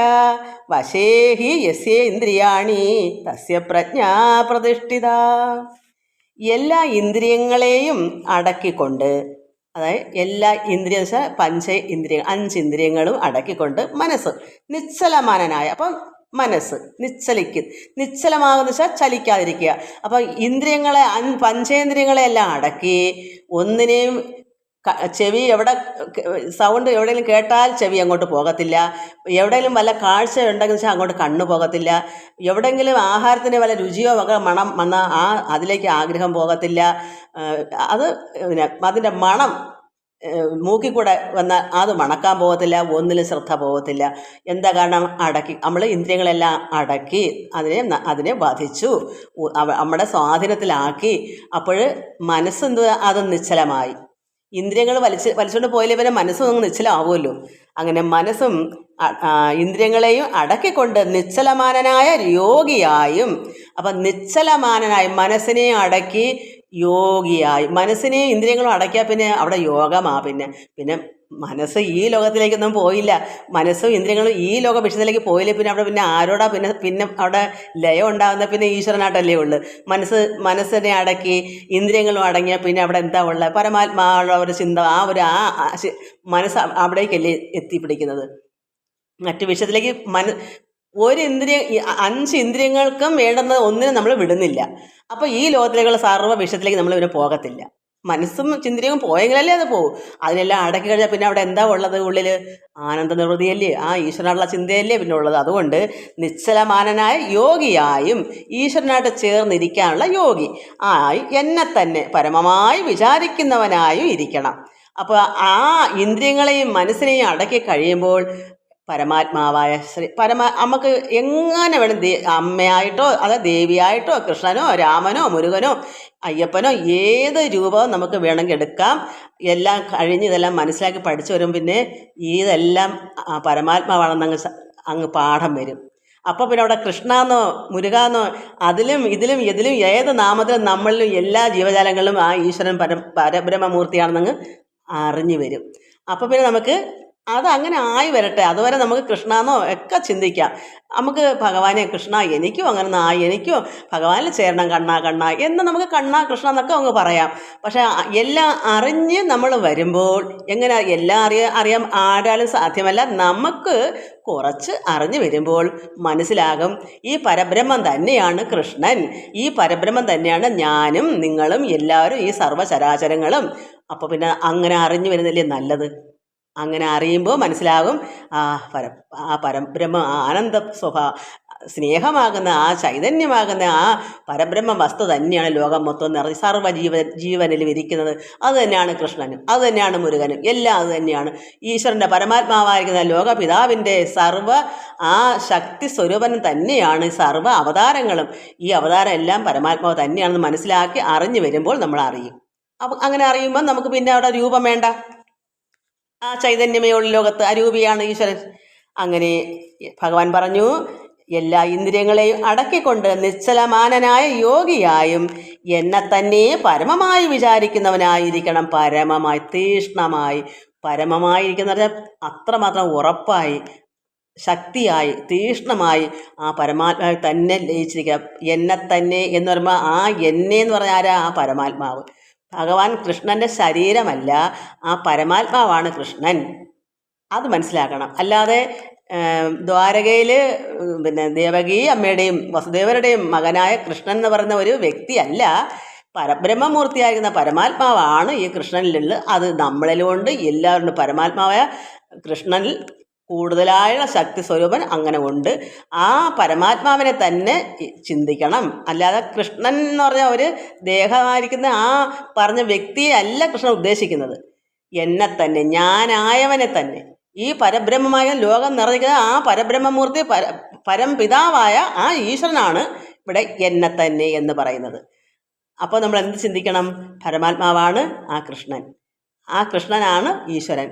വശേഹി യസ്യേന്ദ്രിയാണി തസ്യ പ്രജ്ഞാ പ്രതിഷ്ഠിത. എല്ലാ ഇന്ദ്രിയങ്ങളെയും അടക്കിക്കൊണ്ട്, അതായത് എല്ലാ ഇന്ദ്രിയ ഇന്ദ്രിയങ്ങൾ 5 ഇന്ദ്രിയങ്ങളും അടക്കിക്കൊണ്ട് മനസ്സ് നിശ്ചലമാനനായ, അപ്പം മനസ്സ് നിശ്ചലമാകുന്ന വെച്ചാൽ ചലിക്കാതിരിക്കുക. അപ്പം ഇന്ദ്രിയങ്ങളെ പഞ്ചേന്ദ്രിയങ്ങളെല്ലാം അടക്കി ഒന്നിനെയും ചെവി എവിടെ സൗണ്ട് എവിടെയെങ്കിലും കേട്ടാൽ ചെവി അങ്ങോട്ട് പോകത്തില്ല. എവിടെയെങ്കിലും വല്ല കാഴ്ച ഉണ്ടെങ്കിൽ വെച്ചാൽ അങ്ങോട്ട് കണ്ണ് പോകത്തില്ല. എവിടെയെങ്കിലും ആഹാരത്തിന് വല്ല രുചിയോ വക മണം വന്നാൽ അതിലേക്ക് ആഗ്രഹം പോകത്തില്ല. അത് പിന്നെ അതിൻ്റെ മണം മൂക്കിൽ കൂടെ വന്നാൽ അത് മണക്കാൻ പോകത്തില്ല. ഒന്നിലും ശ്രദ്ധ പോകത്തില്ല. എന്താ കാരണം? അടക്കി, നമ്മൾ ഇന്ദ്രിയങ്ങളെല്ലാം അടക്കി അതിനെ ബാധിച്ചു, നമ്മുടെ സ്വാധീനത്തിലാക്കി. അപ്പോൾ മനസ്സെന്ത്, അത് നിശ്ചലമായി. ഇന്ദ്രിയങ്ങൾ വലിച്ചുകൊണ്ട് പോയാലേ പിന്നെ മനസ്സും അങ്ങ് നിശ്ചലമാവുമല്ലോ. അങ്ങനെ മനസ്സും ഇന്ദ്രിയങ്ങളെയും അടക്കിക്കൊണ്ട് നിശ്ചലമാനനായ യോഗിയായും. അപ്പം നിശ്ചലമാനനായി മനസ്സിനെയും അടക്കി യോഗിയായി. മനസ്സിനെയും ഇന്ദ്രിയങ്ങളും അടക്കിയാൽ പിന്നെ അവിടെ യോഗമാ. പിന്നെ മനസ്സ് ഈ ലോകത്തിലേക്കൊന്നും പോയില്ല. മനസ്സും ഇന്ദ്രിയങ്ങളും ഈ ലോക വിഷയത്തിലേക്ക് പോയില്ലേ പിന്നെ അവിടെ പിന്നെ ആരോടാ പിന്നെ അവിടെ ലയം ഉണ്ടാകുന്ന? പിന്നെ ഈശ്വരനായിട്ടല്ലേ ഉള്ളു. മനസ്സിനെ അടക്കി ഇന്ദ്രിയങ്ങളും അടങ്ങിയാൽ പിന്നെ അവിടെ എന്താ ഉള്ളത്? പരമാത്മാവുള്ള ഒരു ചിന്ത, മനസ്സ് അവിടേക്കല്ലേ എത്തിപ്പിടിക്കുന്നത്. മറ്റു വിഷയത്തിലേക്ക് ഒരു 5 ഇന്ദ്രിയങ്ങൾക്കും വേണ്ടുന്നത് ഒന്നിനും നമ്മൾ വിടുന്നില്ല. അപ്പോൾ ഈ ലോകത്തിലേക്കുള്ള സർവ്വ വിഷയത്തിലേക്ക് നമ്മൾ പിന്നെ പോകത്തില്ല. മനസ്സും ചിന്തയും പോയെങ്കിലല്ലേ അത് പോകും. അതിനെല്ലാം അടക്കി കഴിഞ്ഞാൽ പിന്നെ അവിടെ എന്താ ഉള്ളത്? ഉള്ളിൽ ആനന്ദ നിർവൃതിയല്ലേ, ആ ഈശ്വരനുള്ള ചിന്തയല്ലേ പിന്നെ ഉള്ളത്. അതുകൊണ്ട് നിശ്ചലമാനനായ യോഗിയായും ഈശ്വരനായിട്ട് ചേർന്നിരിക്കാനുള്ള യോഗി എന്നെ തന്നെ പരമമായി വിചാരിക്കുന്നവനായും ഇരിക്കണം. അപ്പോൾ ആ ഇന്ദ്രിയങ്ങളെയും മനസ്സിനെയും അടക്കി കഴിയുമ്പോൾ പരമാത്മാവായ നമുക്ക് എങ്ങനെ വേണം, അമ്മയായിട്ടോ അതോ ദേവിയായിട്ടോ കൃഷ്ണനോ രാമനോ മുരുകനോ അയ്യപ്പനോ ഏത് രൂപവും നമുക്ക് വേണമെങ്കിൽ എടുക്കാം. എല്ലാം കഴിഞ്ഞ് ഇതെല്ലാം മനസ്സിലാക്കി പഠിച്ചു വരും. പിന്നെ ഇതെല്ലാം പരമാത്മാവാണെന്ന് അങ്ങ് പാഠം വരും. അപ്പോൾ പിന്നെ അവിടെ കൃഷ്ണന്നോ മുരുകാന്നോ അതിലും ഇതിലും ഏത് നാമത്തിലും നമ്മളിലും എല്ലാ ജീവജാലങ്ങളിലും ആ ഈശ്വരൻ പരബ്രഹ്മമൂർത്തിയാണെന്നങ്ങ് അറിഞ്ഞു വരും. അപ്പോൾ പിന്നെ നമുക്ക് അതങ്ങനെ ആയി വരട്ടെ. അതുവരെ നമുക്ക് കൃഷ്ണന്നോ ഒക്കെ ചിന്തിക്കാം. നമുക്ക് ഭഗവാനെ കൃഷ്ണ എനിക്കും അങ്ങനെ എനിക്കോ ഭഗവാനിൽ ചേരണം കണ്ണ എന്ന് നമുക്ക് കണ്ണ കൃഷ്ണ എന്നൊക്കെ അങ്ങ് പറയാം. പക്ഷെ എല്ലാം അറിഞ്ഞ് നമ്മൾ വരുമ്പോൾ എങ്ങനെ എല്ലാം അറിയാൻ ആരാലും സാധ്യമല്ല. നമുക്ക് കുറച്ച് അറിഞ്ഞു വരുമ്പോൾ മനസ്സിലാകും ഈ പരബ്രഹ്മം തന്നെയാണ് കൃഷ്ണൻ, ഈ പരബ്രഹ്മം തന്നെയാണ് ഞാനും നിങ്ങളും എല്ലാവരും ഈ സർവ്വചരാചരങ്ങളും. അപ്പോൾ പിന്നെ അങ്ങനെ അറിഞ്ഞു വരുന്നില്ലേ നല്ലത്. അങ്ങനെ അറിയുമ്പോൾ മനസ്സിലാകും പരബ്രഹ്മ ആനന്ദ സ്നേഹമാകുന്ന ചൈതന്യമാകുന്ന പരബ്രഹ്മ വസ്തു തന്നെയാണ് ലോകം മൊത്തം നിറഞ്ഞ് സർവ്വ ജീവനിലും ഇരിക്കുന്നത്. അത് തന്നെയാണ് കൃഷ്ണനും, അത് തന്നെയാണ് മുരുകനും, എല്ലാം അത് തന്നെയാണ്. ഈശ്വരൻ്റെ പരമാത്മാവായിരിക്കുന്ന ലോകപിതാവിൻ്റെ സർവ്വ ശക്തി സ്വരൂപനും തന്നെയാണ് സർവ്വ അവതാരങ്ങളും. ഈ അവതാരം എല്ലാം പരമാത്മാവ് തന്നെയാണെന്ന് മനസ്സിലാക്കി അറിഞ്ഞു വരുമ്പോൾ നമ്മൾ അറിയും. അപ്പം അങ്ങനെ അറിയുമ്പോൾ നമുക്ക് പിന്നെ അവിടെ രൂപം വേണ്ട. ചൈതന്യമേ ഉള്ള ലോകത്ത് അരൂപിയാണ് ഈശ്വരൻ. അങ്ങനെ ഭഗവാൻ പറഞ്ഞു, എല്ലാ ഇന്ദ്രിയങ്ങളെയും അടക്കിക്കൊണ്ട് നിശ്ചലമാനനായ യോഗിയായും എന്നെ തന്നെ പരമമായി വിചാരിക്കുന്നവനായിരിക്കണം. പരമമായി തീഷ്ണമായി പരമമായിരിക്കുന്ന അത്രമാത്രം ഉറപ്പായി ശക്തിയായി തീഷ്ണമായി പരമാത്മാവിൽ തന്നെ ലയിച്ചിരിക്കുക. എന്നെ തന്നെ എന്ന് പറയുമ്പോൾ എന്നെ എന്ന് പറഞ്ഞാൽ ആരാ? പരമാത്മാവ്. ഭഗവാൻ കൃഷ്ണൻ്റെ ശരീരമല്ല, പരമാത്മാവാണ് കൃഷ്ണൻ. അത് മനസ്സിലാക്കണം. അല്ലാതെ ദ്വാരകയിൽ പിന്നെ ദേവകി അമ്മയുടെയും വസുദേവരുടെയും മകനായ കൃഷ്ണൻ എന്ന് പറയുന്ന ഒരു വ്യക്തിയല്ല. പരബ്രഹ്മമൂർത്തിയായിരുന്ന പരമാത്മാവാണ് ഈ കൃഷ്ണനിലുള്ളത്. അത് നമ്മളിലുണ്ട്, എല്ലാവരും. പരമാത്മാവായ കൃഷ്ണനിൽ കൂടുതലായുള്ള ശക്തി സ്വരൂപൻ അങ്ങനെ ഉണ്ട്. ആ പരമാത്മാവിനെ തന്നെ ചിന്തിക്കണം. അല്ലാതെ കൃഷ്ണൻ എന്ന് പറഞ്ഞ ഒരു ദേഹമായിരിക്കുന്ന പറഞ്ഞ വ്യക്തിയെ അല്ല കൃഷ്ണൻ ഉദ്ദേശിക്കുന്നത്. എന്നെ തന്നെ, ഞാനായവനെ തന്നെ, ഈ പരബ്രഹ്മമായ ലോകം നിറഞ്ഞിരിക്കുന്ന പരബ്രഹ്മമൂർത്തി പരംപിതാവായ ഈശ്വരനാണ് ഇവിടെ എന്നെ തന്നെ എന്ന് പറയുന്നത്. അപ്പോൾ നമ്മൾ എന്ത് ചിന്തിക്കണം? പരമാത്മാവാണ് കൃഷ്ണൻ, കൃഷ്ണനാണ് ഈശ്വരൻ.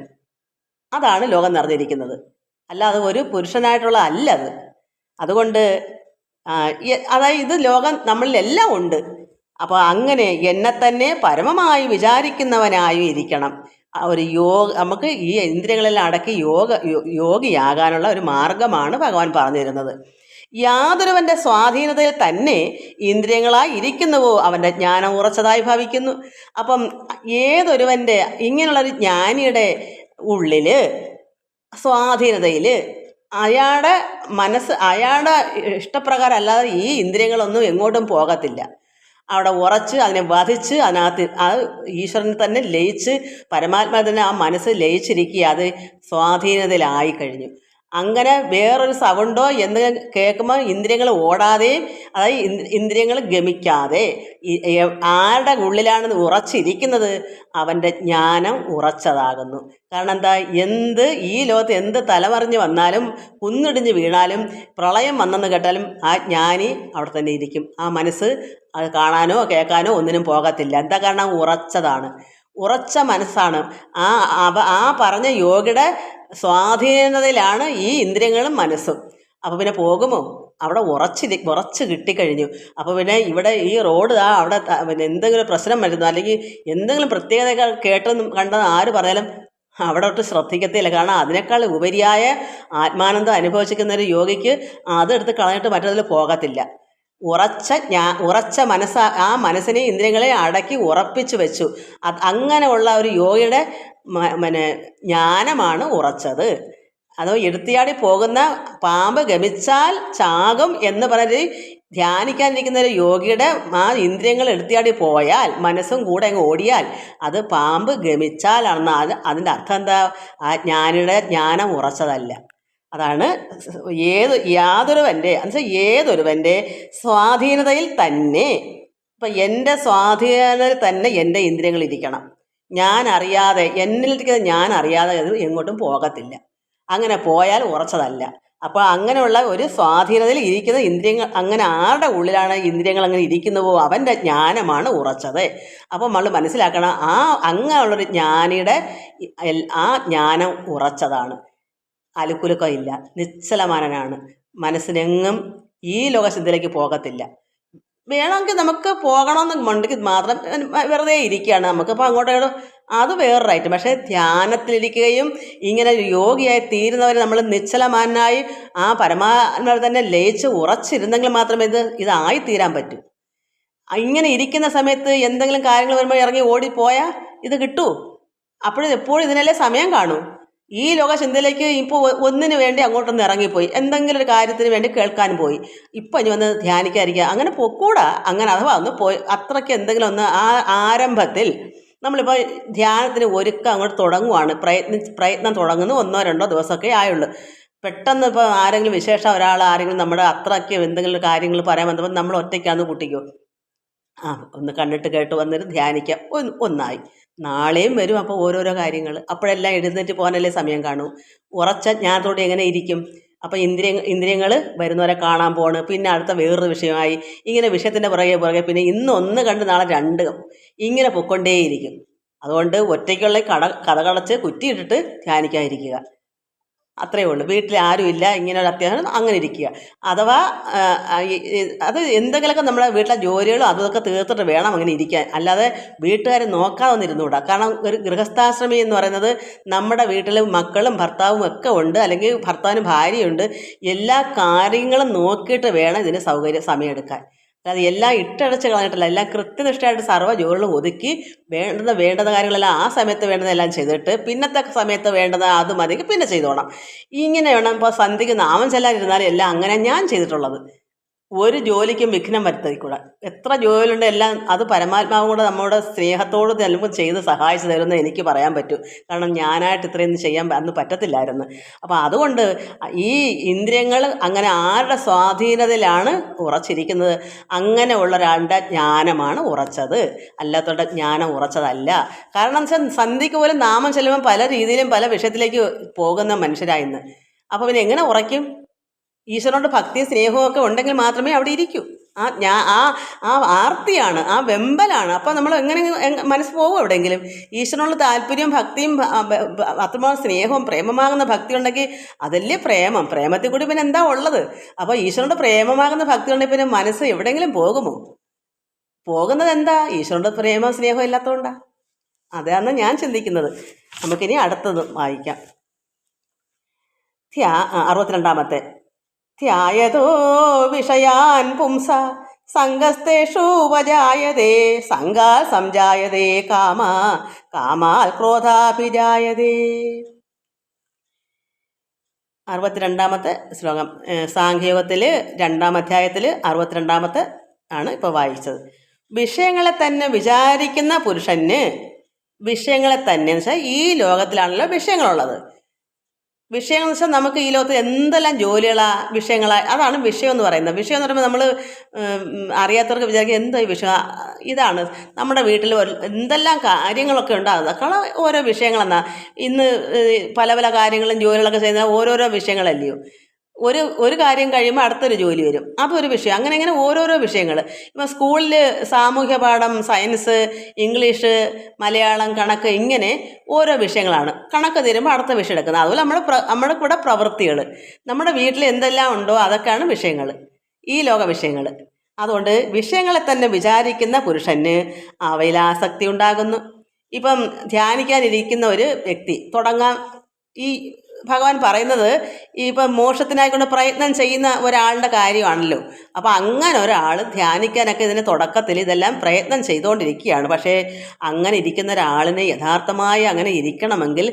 അതാണ് ലോകം നിറഞ്ഞിരിക്കുന്നത്. അല്ലാതെ ഒരു പുരുഷനായിട്ടുള്ള അല്ലത്. അതുകൊണ്ട് അതായത് ഇത് ലോകം നമ്മളിലെല്ലാം ഉണ്ട്. അപ്പോൾ അങ്ങനെ എന്നെ തന്നെ പരമമായി വിചാരിക്കുന്നവനായും ഇരിക്കണം. ഒരു നമുക്ക് ഈ ഇന്ദ്രിയങ്ങളെല്ലാം അടക്കി യോഗിയാകാനുള്ള ഒരു മാർഗമാണ് ഭഗവാൻ പറഞ്ഞു തരുന്നത്. യാതൊരുവൻ്റെ സ്വാധീനതയിൽ തന്നെ ഇന്ദ്രിയങ്ങളായി ഇരിക്കുന്നുവോ അവൻ്റെ ജ്ഞാനം ഉറച്ചതായി ഭവിക്കുന്നു. അപ്പം ഏതൊരുവൻ്റെ ഇങ്ങനെയുള്ളൊരു ജ്ഞാനിയുടെ ഉള്ളിൽ സ്വാധീനതയിൽ അയാളുടെ മനസ്സ് അയാളുടെ ഇഷ്ടപ്രകാരം അല്ലാതെ ഈ ഇന്ദ്രിയങ്ങളൊന്നും എങ്ങോട്ടും പോകത്തില്ല. അവിടെ ഉറച്ച് അതിനെ വധിച്ച് അതിനകത്ത് ആ ഈശ്വരനെ തന്നെ ലയിച്ച് പരമാത്മാവിനെ ആ മനസ്സ് ലയിച്ചിരിക്കുക, അത് സ്വാധീനതയിലായി കഴിഞ്ഞു. അങ്ങനെ വേറൊരു സൗണ്ടോ എന്ന് കേൾക്കുമ്പോൾ ഇന്ദ്രിയങ്ങൾ ഓടാതെയും അതായത് ഇന്ദ്രിയങ്ങൾ ഗമിക്കാതെ ആരുടെ ഉള്ളിലാണ് ഉറച്ചിരിക്കുന്നത്, അവൻ്റെ ജ്ഞാനം ഉറച്ചതാകുന്നു. കാരണം എന്താ, ഈ ലോകത്ത് എന്ത് തലമറിഞ്ഞ് വന്നാലും കുന്നിടിഞ്ഞ് വീണാലും പ്രളയം വന്നെന്ന് കേട്ടാലും ആ ജ്ഞാനി അവിടെ തന്നെ ഇരിക്കും. ആ മനസ്സ് അത് കാണാനോ കേൾക്കാനോ ഒന്നിനും പോകത്തില്ല. എന്താ കാരണം, ഉറച്ചതാണ്, ഉറച്ച മനസ്സാണ്. ആ പറഞ്ഞ യോഗിയുടെ സ്വാധീനതയിലാണ് ഈ ഇന്ദ്രിയങ്ങളും മനസ്സും. അപ്പോൾ പിന്നെ പോകുമോ? അവിടെ ഉറച്ച് കിട്ടിക്കഴിഞ്ഞു. അപ്പോൾ പിന്നെ ഇവിടെ ഈ റോഡ് അവിടെ പിന്നെ എന്തെങ്കിലും പ്രശ്നം വരുന്നു അല്ലെങ്കിൽ എന്തെങ്കിലും പ്രത്യേകത കേട്ടെന്ന് കണ്ടെന്ന് ആര് പറഞ്ഞാലും അവിടെ ഒട്ട് ശ്രദ്ധിക്കത്തില്ല. കാരണം അതിനേക്കാൾ ഉപരിയായ ആത്മാനന്ദം അനുഭവിച്ചിരിക്കുന്ന ഒരു യോഗിക്ക് അതെടുത്ത് കളഞ്ഞിട്ട് മറ്റതിൽ പോകത്തില്ല. ഉറച്ച മനസ്സ്, ആ മനസ്സിനെ ഇന്ദ്രിയങ്ങളെ അടക്കി ഉറപ്പിച്ചു വെച്ചു. അങ്ങനെയുള്ള ഒരു യോഗിയുടെ ജ്ഞാനമാണ് ഉറച്ചത്. അതോ എടുത്തിയാടി പോകുന്ന പാമ്പ് ഗമിച്ചാൽ ചാകും എന്ന് പറഞ്ഞ് ധ്യാനിക്കാനിരിക്കുന്ന ഒരു യോഗിയുടെ ആ ഇന്ദ്രിയങ്ങൾ എടുത്തിയാടി പോയാൽ, മനസ്സും കൂടെ അങ്ങ് ഓടിയാൽ അത് പാമ്പ് ഗമിച്ചാലാണെന്ന്. അതിൻ്റെ അർത്ഥം എന്താ, ആ ജ്ഞാനിയുടെ ജ്ഞാനം ഉറച്ചതല്ല. അതാണ് ഏതൊരുവൻ്റെ സ്വാധീനതയിൽ തന്നെ. ഇപ്പം എൻ്റെ സ്വാധീനതയിൽ തന്നെ എൻ്റെ ഇന്ദ്രിയങ്ങൾ ഇരിക്കണം. ഞാൻ അറിയാതെ, എന്നിലിരിക്കുന്നത് ഞാൻ അറിയാതെ അത് എങ്ങോട്ടും പോകത്തില്ല. അങ്ങനെ പോയാൽ ഉറച്ചതല്ല. അപ്പോൾ അങ്ങനെയുള്ള ഒരു സ്വാധീനതയിൽ ഇരിക്കുന്ന ഇന്ദ്രിയങ്ങൾ, അങ്ങനെ ആരുടെ ഉള്ളിലാണ് ഇന്ദ്രിയങ്ങൾ അങ്ങനെ ഇരിക്കുന്നുവോ അവൻ്റെ ജ്ഞാനമാണ് ഉറച്ചത്. അപ്പോൾ നമ്മൾ മനസ്സിലാക്കണം, അങ്ങനെയുള്ളൊരു ജ്ഞാനിയുടെ ആ ജ്ഞാനം ഉറച്ചതാണ്. അലുക്കുലുക്കമില്ല, നിശ്ചലമാനനാണ്, മനസ്സിനെങ്ങും ഈ ലോകസിദ്ധിയിലേക്ക് പോകത്തില്ല. വേണമെങ്കിൽ നമുക്ക് പോകണമെന്ന് ഉണ്ടെങ്കിൽ മാത്രം വെറുതെ ഇരിക്കുകയാണ്, നമുക്കിപ്പോൾ അങ്ങോട്ടോ അത് വേറൊരായിട്ട്. പക്ഷേ ധ്യാനത്തിലിരിക്കുകയും ഇങ്ങനെ യോഗിയായി തീരുന്നവരെ നമ്മൾ നിശ്ചലമാനായി ആ പരമാത്മാവിൽ തന്നെ ലയിച്ച് ഉറച്ചിരുന്നെങ്കിൽ മാത്രമേ ഇതായിത്തീരാൻ പറ്റൂ. ഇങ്ങനെ ഇരിക്കുന്ന സമയത്ത് എന്തെങ്കിലും കാര്യങ്ങൾ വരുമ്പോൾ ഇറങ്ങി ഓടിപ്പോയാൽ ഇത് കിട്ടൂ? എപ്പോഴും ഇതിനല്ലേ സമയം കാണൂ. ഈ ലോകചിന്തയിലേക്ക് ഇപ്പോൾ ഒന്നിനു വേണ്ടി അങ്ങോട്ടൊന്ന് ഇറങ്ങിപ്പോയി, എന്തെങ്കിലും ഒരു കാര്യത്തിന് വേണ്ടി കേൾക്കാനും പോയി, ഇപ്പം ഇനി വന്ന് ധ്യാനിക്കാതിരിക്കുക, അങ്ങനെ പൊക്കൂടാ. അങ്ങനെ അഥവാ ഒന്ന് പോയി അത്രയ്ക്ക് എന്തെങ്കിലും ഒന്ന് ആരംഭത്തിൽ നമ്മളിപ്പോൾ ധ്യാനത്തിന് അങ്ങോട്ട് തുടങ്ങുവാണ്, പ്രയത്നം തുടങ്ങുന്നു 1-2 ദിവസമൊക്കെ ആയുള്ളൂ. പെട്ടെന്ന് ഇപ്പോൾ ആരെങ്കിലും ആരെങ്കിലും നമ്മുടെ അത്രയ്ക്ക് എന്തെങ്കിലും കാര്യങ്ങൾ പറയാൻ വന്നപ്പോൾ നമ്മൾ ഒറ്റയ്ക്കാന്ന് കൂട്ടിക്കോ, ഒന്ന് കണ്ടിട്ട് കേട്ട് വന്നിട്ട് ധ്യാനിക്കാം, ഒന്നായി. നാളെയും വരും അപ്പോൾ ഓരോരോ കാര്യങ്ങൾ. അപ്പോഴെല്ലാം എഴുന്നേറ്റ് പോകാനല്ലേ സമയം കാണൂ. ഉറച്ച ജ്ഞാനത്തോടെ എങ്ങനെ ഇരിക്കും? അപ്പോൾ ഇന്ദ്രിയങ്ങൾ വരുന്നവരെ കാണാൻ പോണ്, പിന്നെ അടുത്ത വേറൊരു വിഷയമായി, ഇങ്ങനെ വിഷയത്തിൻ്റെ പുറകെ പിന്നെ ഇന്ന് 1 കണ്ട് നാളെ 2 ഇങ്ങനെ പൊയ്ക്കൊണ്ടേയിരിക്കും. അതുകൊണ്ട് ഒറ്റയ്ക്കുള്ള കഥകളച്ച് കുറ്റിയിട്ടിട്ട് ധ്യാനിക്കാതിരിക്കുക, അത്രയേ ഉള്ളൂ. വീട്ടിൽ ആരുമില്ല, ഇങ്ങനെ ഒരു അത്യാവശ്യം അങ്ങനെ ഇരിക്കുക. അഥവാ അത് എന്തെങ്കിലുമൊക്കെ നമ്മുടെ വീട്ടിലെ ജോലികളും അതൊക്കെ തീർത്തിട്ട് വേണം അങ്ങനെ ഇരിക്കാൻ. അല്ലാതെ വീട്ടുകാർ നോക്കാതെ ഒന്നിരുന്നുകൂടാ. കാരണം ഒരു ഗൃഹസ്ഥാശ്രമി എന്ന് പറയുന്നത് നമ്മുടെ വീട്ടിൽ മക്കളും ഭർത്താവും ഒക്കെ ഉണ്ട്, അല്ലെങ്കിൽ ഭർത്താവിന് ഭാര്യയുണ്ട്. എല്ലാ കാര്യങ്ങളും നോക്കിയിട്ട് വേണം ഇതിന് സമയമെടുക്കാൻ. അതായത് എല്ലാം ഇട്ടടച്ച് കളഞ്ഞിട്ടില്ല, എല്ലാം കൃത്യനിഷ്ഠമായിട്ട് സർവ്വ ജോലികളും ഒതുക്കി വേണ്ടുന്ന കാര്യങ്ങളെല്ലാം ആ സമയത്ത് വേണ്ടതെല്ലാം ചെയ്തിട്ട് പിന്നത്തെ സമയത്ത് വേണ്ടത് അത് മതി പിന്നെ ചെയ്തോണം. ഇങ്ങനെ വേണം. ഇപ്പോൾ സന്ധ്യയ്ക്ക് നാമം ചെല്ലാനിരുന്നാലും എല്ലാം അങ്ങനെ ഞാൻ ചെയ്തിട്ടുള്ളത്. ഒരു ജോലിക്കും വിഘ്നം വരുത്തിക്കൂടാ. എത്ര ജോലിയുണ്ട് എല്ലാം അത് പരമാത്മാവും കൂടെ നമ്മുടെ സ്നേഹത്തോട് ചിലപ്പോൾ ചെയ്ത് സഹായിച്ചു തരുമെന്ന് എനിക്ക് പറയാൻ പറ്റൂ. കാരണം ഞാനായിട്ട് ഇത്രയൊന്നും ചെയ്യാൻ അന്ന് പറ്റത്തില്ലായിരുന്നു. അപ്പോൾ അതുകൊണ്ട് ഈ ഇന്ദ്രിയങ്ങൾ അങ്ങനെ ആരുടെ സ്വാധീനതയിലാണ് ഉറച്ചിരിക്കുന്നത്, അങ്ങനെയുള്ള ഒരാളുടെ ജ്ഞാനമാണ് ഉറച്ചത്, അല്ലാത്തവരുടെ ജ്ഞാനം ഉറച്ചതല്ല. കാരണം എന്ന് വെച്ചാൽ സന്ധ്യയ്ക്ക് പോലും നാമം ചെല്ലുമ്പോൾ പല രീതിയിലും പല വിഷയത്തിലേക്ക് പോകുന്ന മനുഷ്യരായിന്ന്. അപ്പോൾ പിന്നെ എങ്ങനെ ഉറയ്ക്കും? ഈശ്വരനോട് ഭക്തിയും സ്നേഹവും ഒക്കെ ഉണ്ടെങ്കിൽ മാത്രമേ അവിടെ ഇരിക്കൂ. ആ ആർത്തിയാണ്, ആ വെമ്പലാണ്. അപ്പോൾ നമ്മൾ എങ്ങനെ മനസ്സ് പോകും എവിടെയെങ്കിലും? ഈശ്വരനോട് താല്പര്യവും ഭക്തിയും അത്രമാത്രം സ്നേഹവും പ്രേമമാകുന്ന ഭക്തി ഉണ്ടെങ്കിൽ അതല്ലേ പ്രേമം. പ്രേമത്തിൽ കൂടി പിന്നെ എന്താ ഉള്ളത്? അപ്പോൾ ഈശ്വരനോട് പ്രേമമാകുന്ന ഭക്തി ഉണ്ടെങ്കിൽ പിന്നെ മനസ്സ് എവിടെയെങ്കിലും പോകുമോ? പോകുന്നത് എന്താ? ഈശ്വരനോട് പ്രേമവും സ്നേഹവും ഇല്ലാത്തതുകൊണ്ടാണ്. അതാണ് ഞാൻ ചിന്തിക്കുന്നത്. നമുക്കിനി അടുത്തത് വായിക്കാം. 62 ധ്യായതോ വിഷയാൻ പുംസ സംഗസ്തേഷു ഉപജായതേ സംഗാൽ സംജായതേ കാമാൽ ക്രോധാഭിജായതേ. 62 ശ്ലോകം സാഖ്യയോഗത്തിൽ 2-ാം അധ്യായത്തിൽ 62 ആണ് ഇപ്പോൾ വായിച്ചത്. വിഷയങ്ങളെ തന്നെ വിചാരിക്കുന്ന പുരുഷന് വിഷയങ്ങളെ തന്നെ എന്ന് വെച്ചാൽ ഈ ലോകത്തിലാണല്ലോ വിഷയങ്ങളുള്ളത്. വിഷയങ്ങൾ എന്ന് വെച്ചാൽ നമുക്ക് ഈ ലോകത്ത് എന്തെല്ലാം വിഷയങ്ങളാണ്, അതാണ് വിഷയം എന്ന് പറയുന്നത്. വിഷയം എന്ന് പറയുമ്പോൾ നമ്മൾ അറിയാത്തവർക്ക് വിചാരിക്കുക എന്താ ഈ വിഷയം, ഇതാണ് നമ്മുടെ വീട്ടിൽ എന്തെല്ലാം കാര്യങ്ങളൊക്കെ ഉണ്ടാകുന്നത്. കാരണം ഓരോ വിഷയങ്ങളെന്നാ ഇന്ന് പല പല കാര്യങ്ങളും ജോലികളൊക്കെ ചെയ്യുന്ന ഓരോരോ വിഷയങ്ങളല്ലയോ. ഒരു കാര്യം കഴിയുമ്പോൾ അടുത്തൊരു ജോലി വരും, അതൊരു വിഷയം. അങ്ങനെ ഓരോരോ വിഷയങ്ങൾ. ഇപ്പം സ്കൂളിൽ സാമൂഹ്യ പാഠം, സയൻസ്, ഇംഗ്ലീഷ്, മലയാളം, കണക്ക്, ഇങ്ങനെ ഓരോ വിഷയങ്ങളാണ്. കണക്ക് തീരുമ്പോൾ അടുത്ത വിഷയം എടുക്കുന്നത്. അതുപോലെ നമ്മുടെ കൂടെ പ്രവൃത്തികൾ, നമ്മുടെ വീട്ടിൽ എന്തെല്ലാം ഉണ്ടോ അതൊക്കെയാണ് വിഷയങ്ങൾ, ഈ ലോക വിഷയങ്ങൾ. അതുകൊണ്ട് വിഷയങ്ങളെ തന്നെ വിചാരിക്കുന്ന പുരുഷന് അവയിൽ ആസക്തി ഉണ്ടാകുന്നു. ഇപ്പം ധ്യാനിക്കാനിരിക്കുന്ന ഒരു വ്യക്തി തുടങ്ങാൻ ഈ ഭഗവാൻ പറയുന്നത് ഇപ്പം മോക്ഷത്തിനായിക്കൊണ്ട് പ്രയത്നം ചെയ്യുന്ന ഒരാളുടെ കാര്യമാണല്ലോ. അപ്പം അങ്ങനെ ഒരാൾ ധ്യാനിക്കാനൊക്കെ ഇതിന് തുടക്കത്തിൽ ഇതെല്ലാം പ്രയത്നം ചെയ്തുകൊണ്ടിരിക്കുകയാണ്. പക്ഷേ അങ്ങനെ ഇരിക്കുന്ന ഒരാളിന് യഥാർത്ഥമായി അങ്ങനെ ഇരിക്കണമെങ്കിൽ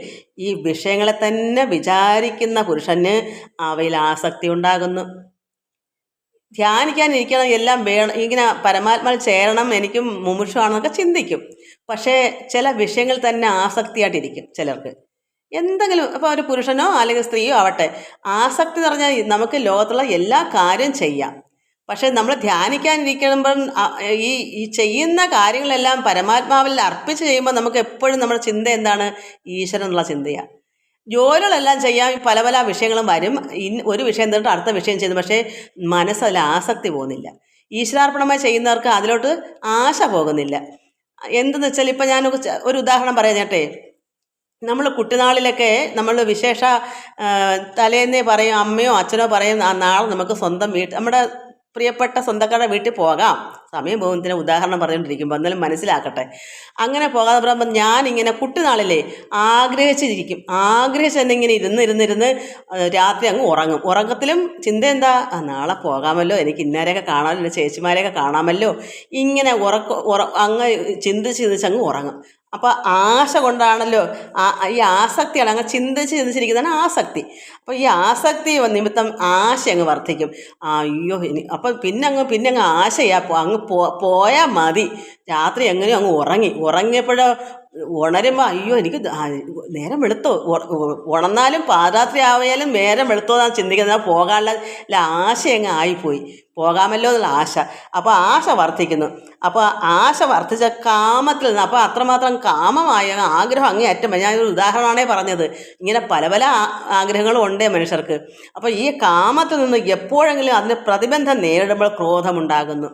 ഈ വിഷയങ്ങളെ തന്നെ വിചാരിക്കുന്ന പുരുഷന് അവയിൽ ആസക്തി ഉണ്ടാകുന്നു. ധ്യാനിക്കാനിരിക്കണം, എല്ലാം വേണം, ഇങ്ങനെ പരമാത്മാവിൽ ചേരണം, എനിക്കും മുമുക്ഷുവാണെന്നൊക്കെ ചിന്തിക്കും. പക്ഷേ ചില വിഷയങ്ങൾ തന്നെ ആസക്തിയായിട്ടിരിക്കും ചിലർക്ക്. എന്തെങ്കിലും ഇപ്പോൾ ഒരു പുരുഷനോ അല്ലെങ്കിൽ സ്ത്രീയോ ആവട്ടെ, ആസക്തി എന്ന് പറഞ്ഞാൽ നമുക്ക് ലോകത്തുള്ള എല്ലാ കാര്യം ചെയ്യാം. പക്ഷേ നമ്മൾ ധ്യാനിക്കാനിരിക്കുമ്പോൾ ഈ ചെയ്യുന്ന കാര്യങ്ങളെല്ലാം പരമാത്മാവിൽ അർപ്പിച്ച് ചെയ്യുമ്പോൾ നമുക്ക് എപ്പോഴും നമ്മുടെ ചിന്ത എന്താണ്? ഈശ്വരൻ എന്നുള്ള ചിന്തയാണ്. ജോലികളെല്ലാം ചെയ്യാൻ പല പല വിഷയങ്ങളും വരും. ഒരു വിഷയം തന്നിട്ട് അടുത്ത വിഷയം ചെയ്യുന്നു, പക്ഷേ മനസ്സതിൽ ആസക്തി പോകുന്നില്ല. ഈശ്വരാർപ്പണമായി ചെയ്യുന്നവർക്ക് അതിലോട്ട് ആശ പോകുന്നില്ല. എന്തെന്ന് വെച്ചാൽ ഇപ്പം ഞാൻ ഒരു ഉദാഹരണം പറയാം ചേട്ടേ. നമ്മൾ കുട്ടിനാളിലൊക്കെ നമ്മൾ വിശേഷ തലേന്നേ പറയും, അമ്മയോ അച്ഛനോ പറയും നാളെ നമുക്ക് സ്വന്തം നമ്മുടെ പ്രിയപ്പെട്ട സ്വന്തക്കാരുടെ വീട്ടിൽ പോകാം. സമയം പോകുന്നതിന് ഉദാഹരണം പറഞ്ഞുകൊണ്ടിരിക്കുമ്പോൾ എന്നാലും മനസ്സിലാക്കട്ടെ. അങ്ങനെ പോകാതെ പറയുമ്പോൾ ഞാനിങ്ങനെ കുട്ടിനാളിലേ ആഗ്രഹിച്ചിരിക്കും. ആഗ്രഹിച്ചെന്നിങ്ങനെ ഇരുന്ന് രാത്രി അങ്ങ് ഉറങ്ങും. ഉറക്കത്തിലും ചിന്ത എന്താ? നാളെ പോകാമല്ലോ, എനിക്ക് ഇന്നാരെയൊക്കെ കാണാമല്ലോ, ചേച്ചിമാരെയൊക്കെ കാണാമല്ലോ, ഇങ്ങനെ അങ്ങ് ചിന്തിച്ച് അങ്ങ് ഉറങ്ങും. അപ്പോൾ ആശ കൊണ്ടാണല്ലോ, ഈ ആസക്തിയാണ്, അങ്ങ് ചിന്തിച്ചിരിക്കുന്നതാണ് ആസക്തി. അപ്പോൾ ഈ ആസക്തി നിമിത്തം ആശ അങ്ങ് വർദ്ധിക്കും. അയ്യോ അപ്പം പിന്നെ അങ്ങ് ആശയാ, അങ്ങ് പോയാൽ മതി. രാത്രി എങ്ങനെയോ അങ്ങ് ഉറങ്ങിയപ്പോഴോ ഉണരുമ്പോൾ അയ്യോ എനിക്ക് നേരം വെളുത്തോ, ഉണർന്നാലും പാതിരാത്രി ആയാലും നേരം വെളുത്തോ എന്നാണ് ചിന്തിക്കുന്നത്. പോകാനുള്ള ആശ അങ്ങ് ആയിപ്പോയി, പോകാമല്ലോ എന്നുള്ള ആശ. അപ്പോൾ ആശ വർദ്ധിക്കുന്നു. അപ്പോൾ ആശ വർദ്ധിച്ച കാമത്തിൽ നിന്ന്, അപ്പോൾ അത്രമാത്രം കാമമായ ആഗ്രഹം അങ്ങേയറ്റം. ഞാനൊരു ഉദാഹരണമാണേ പറഞ്ഞത്. ഇങ്ങനെ പല പല ആഗ്രഹങ്ങളും ഉണ്ടേ മനുഷ്യർക്ക്. അപ്പോൾ ഈ കാമത്തിൽ നിന്ന് എപ്പോഴെങ്കിലും അതിന് പ്രതിബന്ധം നേരിടുമ്പോൾ ക്രോധമുണ്ടാകുന്നു.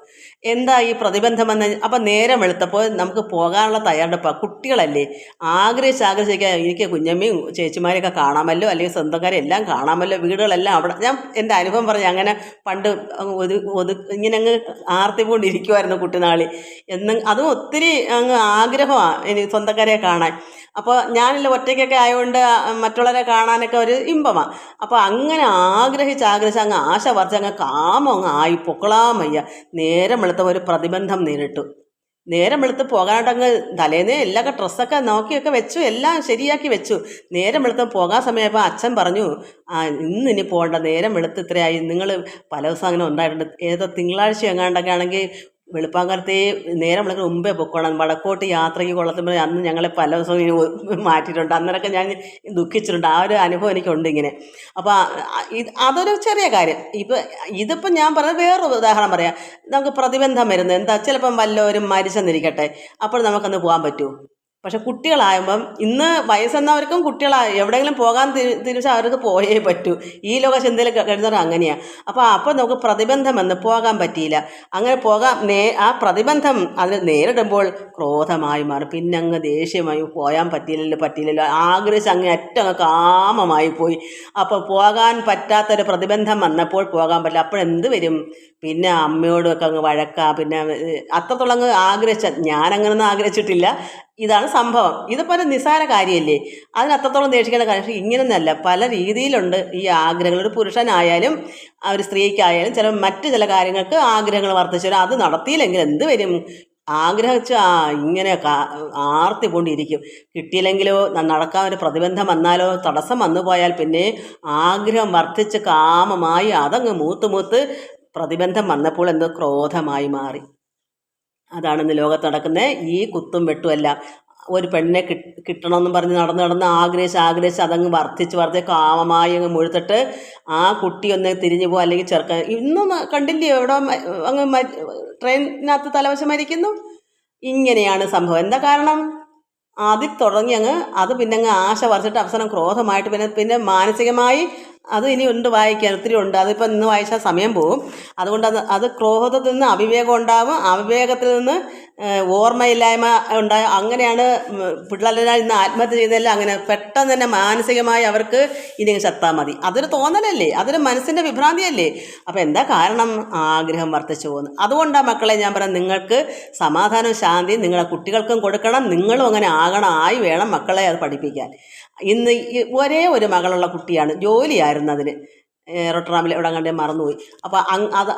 എന്താ ഈ പ്രതിബന്ധമെന്ന്? അപ്പം നേരം വെളുത്തപ്പോൾ നമുക്ക് പോകാനുള്ള തയ്യാറെടുപ്പാണ്. കുട്ടികളല്ലേ, ആഗ്രഹിച്ചേക്കുക എനിക്ക് കുഞ്ഞമ്മയും ചേച്ചിമാരെയൊക്കെ കാണാമല്ലോ, അല്ലെങ്കിൽ സ്വന്തക്കാരെ എല്ലാം കാണാമല്ലോ, വീടുകളെല്ലാം അവിടെ. ഞാൻ എൻ്റെ അനുഭവം പറഞ്ഞു. അങ്ങനെ പണ്ട് ഇങ്ങനെ അങ്ങ് ആർത്തിക്കൊണ്ടിരിക്കുമായിരുന്നു കുട്ടിനാളി അതും ഒത്തിരി അങ്ങ് ആഗ്രഹമാണ് എനിക്ക് സ്വന്തക്കാരെ കാണാൻ. അപ്പോൾ ഞാനില്ല ഒറ്റയ്ക്കൊക്കെ ആയതുകൊണ്ട് മറ്റുള്ളവരെ കാണാനൊക്കെ ഒരു ഇമ്പമാണ്. അപ്പോൾ അങ്ങനെ ആഗ്രഹിച്ച് അങ്ങ് ആശ വർദ്ധിച്ച് അങ്ങ് കാമം അങ്ങ് ആയി പൊക്കളാൻ വയ്യ. നേരം വെളുത്ത ഒരു പ്രതിബന്ധം നേരിട്ടു. നേരം വെളുത്ത് പോകാനായിട്ട് അങ്ങ് തലേന്നേ എല്ലാ ഡ്രസ്സൊക്കെ നോക്കിയൊക്കെ വെച്ചു, എല്ലാം ശരിയാക്കി വെച്ചു. നേരം വെളുത്ത് പോകാൻ സമയമായപ്പോൾ അച്ഛൻ പറഞ്ഞു, ഇന്നിനി പോകണ്ട, നേരം വെളുത്ത് ഇത്രയായി. നിങ്ങൾ പല ദിവസം അങ്ങനെ ഉണ്ടായിട്ടുണ്ട്. ഏതോ തിങ്കളാഴ്ച എങ്ങാണ്ടൊക്കെ ആണെങ്കിൽ വെളുപ്പാങ്കാലത്തേ നേരം വിളക്ക് മുമ്പേ പൊക്കോണം, വടക്കോട്ട് യാത്രയ്ക്ക് കൊള്ളത്തുമ്പോൾ അന്ന് ഞങ്ങളെ പല ദിവസവും ഇങ്ങനെ മാറ്റിയിട്ടുണ്ട്. അന്നേരമൊക്കെ ഞാൻ ദുഃഖിച്ചിട്ടുണ്ട്. ആ ഒരു അനുഭവം എനിക്കുണ്ട് ഇങ്ങനെ. അപ്പോൾ അതൊരു ചെറിയ കാര്യം. ഇതിപ്പം ഞാൻ പറഞ്ഞത് വേറൊരു ഉദാഹരണം പറയാം. നമുക്ക് പ്രതിബന്ധം വരുന്നത് എന്താ? ചിലപ്പം വല്ലവരും മരിച്ചെന്നിരിക്കട്ടെ, അപ്പോൾ നമുക്കന്ന് പോകാൻ പറ്റുമോ? പക്ഷെ കുട്ടികളാകുമ്പം ഇന്ന് വയസ്സെന്നവർക്കും എവിടെയെങ്കിലും പോകാൻ തിരിച്ചാൽ അവർക്ക് പോയേ പറ്റൂ. ഈ ലോക ചിന്തയിൽ കഴിയുന്നവർ അങ്ങനെയാണ്. അപ്പോൾ നമുക്ക് പ്രതിബന്ധം വന്ന് പോകാൻ പറ്റിയില്ല. അങ്ങനെ ആ പ്രതിബന്ധം അതിന് നേരിടുമ്പോൾ ക്രോധമായി മാറും. പിന്നെ അങ്ങ് ദേഷ്യമായി, പോകാൻ പറ്റിയില്ലല്ലോ, ആഗ്രഹിച്ച് അങ്ങ് ഏറ്റവും കാമമായി പോയി. അപ്പോൾ പോകാൻ പറ്റാത്തൊരു പ്രതിബന്ധം വന്നപ്പോൾ പോകാൻ പറ്റില്ല. അപ്പോഴെന്ത് വരും? പിന്നെ അമ്മയോടൊക്കെ അങ്ങ് വഴക്കാം. പിന്നെ അത്രത്തോളം അങ്ങ് ഞാനങ്ങനൊന്നും ആഗ്രഹിച്ചിട്ടില്ല. ഇതാണ് സംഭവം. ഇതിപ്പോൾ ഒരു നിസ്സാര കാര്യമല്ലേ, അതിന് അത്രത്തോളം ദേഷിക്കേണ്ട കാര്യം. പക്ഷേ ഇങ്ങനെയൊന്നല്ല, പല രീതിയിലുണ്ട് ഈ ആഗ്രഹങ്ങൾ. ഒരു പുരുഷനായാലും ഒരു സ്ത്രീക്കായാലും മറ്റു ചില കാര്യങ്ങൾക്ക് ആഗ്രഹങ്ങൾ വർദ്ധിച്ചു വരും. അത് നടത്തിയില്ലെങ്കിൽ എന്ത് വരും? ആഗ്രഹിച്ച് ഇങ്ങനെ ആർത്തി കൊണ്ടിരിക്കും. കിട്ടിയില്ലെങ്കിലോ, നടക്കാൻ ഒരു പ്രതിബന്ധം വന്നാലോ, തടസ്സം വന്നു പോയാൽ പിന്നെ ആഗ്രഹം വർദ്ധിച്ച് കാമമായി അതങ്ങ് മൂത്ത് പ്രതിബന്ധം വന്നപ്പോൾ എന്തോ ക്രോധമായി മാറി. അതാണ് ഇന്ന് ലോകത്ത് നടക്കുന്നത്. ഈ കുത്തും വെട്ടുമല്ല. ഒരു പെണ്ണിനെ കിട്ടണമെന്നും പറഞ്ഞ് നടന്ന് ആഗ്രഹിച്ച് അതങ്ങ് വർദ്ധിച്ച് കാമമായി അങ്ങ് മുഴുത്തിട്ട് ആ കുട്ടി ഒന്ന് തിരിഞ്ഞു പോകും. അല്ലെങ്കിൽ ചെറുക്കൻ ഇന്നും കണ്ടില്ലയോ എവിടെ അങ്ങ് ട്രെയിനിനകത്ത് തലവശം മരിക്കുന്നു. ഇങ്ങനെയാണ് സംഭവം. എന്താ കാരണം? അതിൽ തുടങ്ങി അങ്ങ് അത് പിന്നെ അങ്ങ് ആശ വർദ്ധിച്ചിട്ട് അവസാനം ക്രോധമായിട്ട് പിന്നെ മാനസികമായി അത് ഇനി ഉണ്ട്, വായിക്കാൻ ഒത്തിരി ഉണ്ട്. അതിപ്പോൾ ഇന്ന് വായിച്ചാൽ സമയം പോകും. അതുകൊണ്ട് അത് ക്രോധത്തിൽ നിന്ന് അവിവേകം ഉണ്ടാവും, അവിവേകത്തിൽ നിന്ന് ഓർമ്മയില്ലായ്മ ഉണ്ടാകും. അങ്ങനെയാണ് പിള്ളേരെല്ലാം ഇന്ന് ആത്മഹത്യ ചെയ്തതല്ല. അങ്ങനെ പെട്ടെന്ന് തന്നെ മാനസികമായി അവർക്ക് ഇനി ചത്താൽ മതി. അതൊരു തോന്നലല്ലേ, അതൊരു മനസ്സിൻ്റെ വിഭ്രാന്തിയല്ലേ. അപ്പോൾ എന്താ കാരണം? ആഗ്രഹം വർദ്ധിച്ചു പോകുന്നു. അതുകൊണ്ടാണ് മക്കളെ ഞാൻ പറയാം, നിങ്ങൾക്ക് സമാധാനവും ശാന്തിയും നിങ്ങളുടെ കുട്ടികൾക്കും കൊടുക്കണം. നിങ്ങളും അങ്ങനെ ആയി വേണം മക്കളെ അത് പഠിപ്പിക്കാൻ. ഇന്ന് ഒരേ ഒരു മകളുള്ള കുട്ടിയാണ്, ജോലിയായിരുന്നു അതിന്, റൊട്ടറാമിൽ എവിടെ കണ്ടേ മറന്നുപോയി. അപ്പോൾ അത്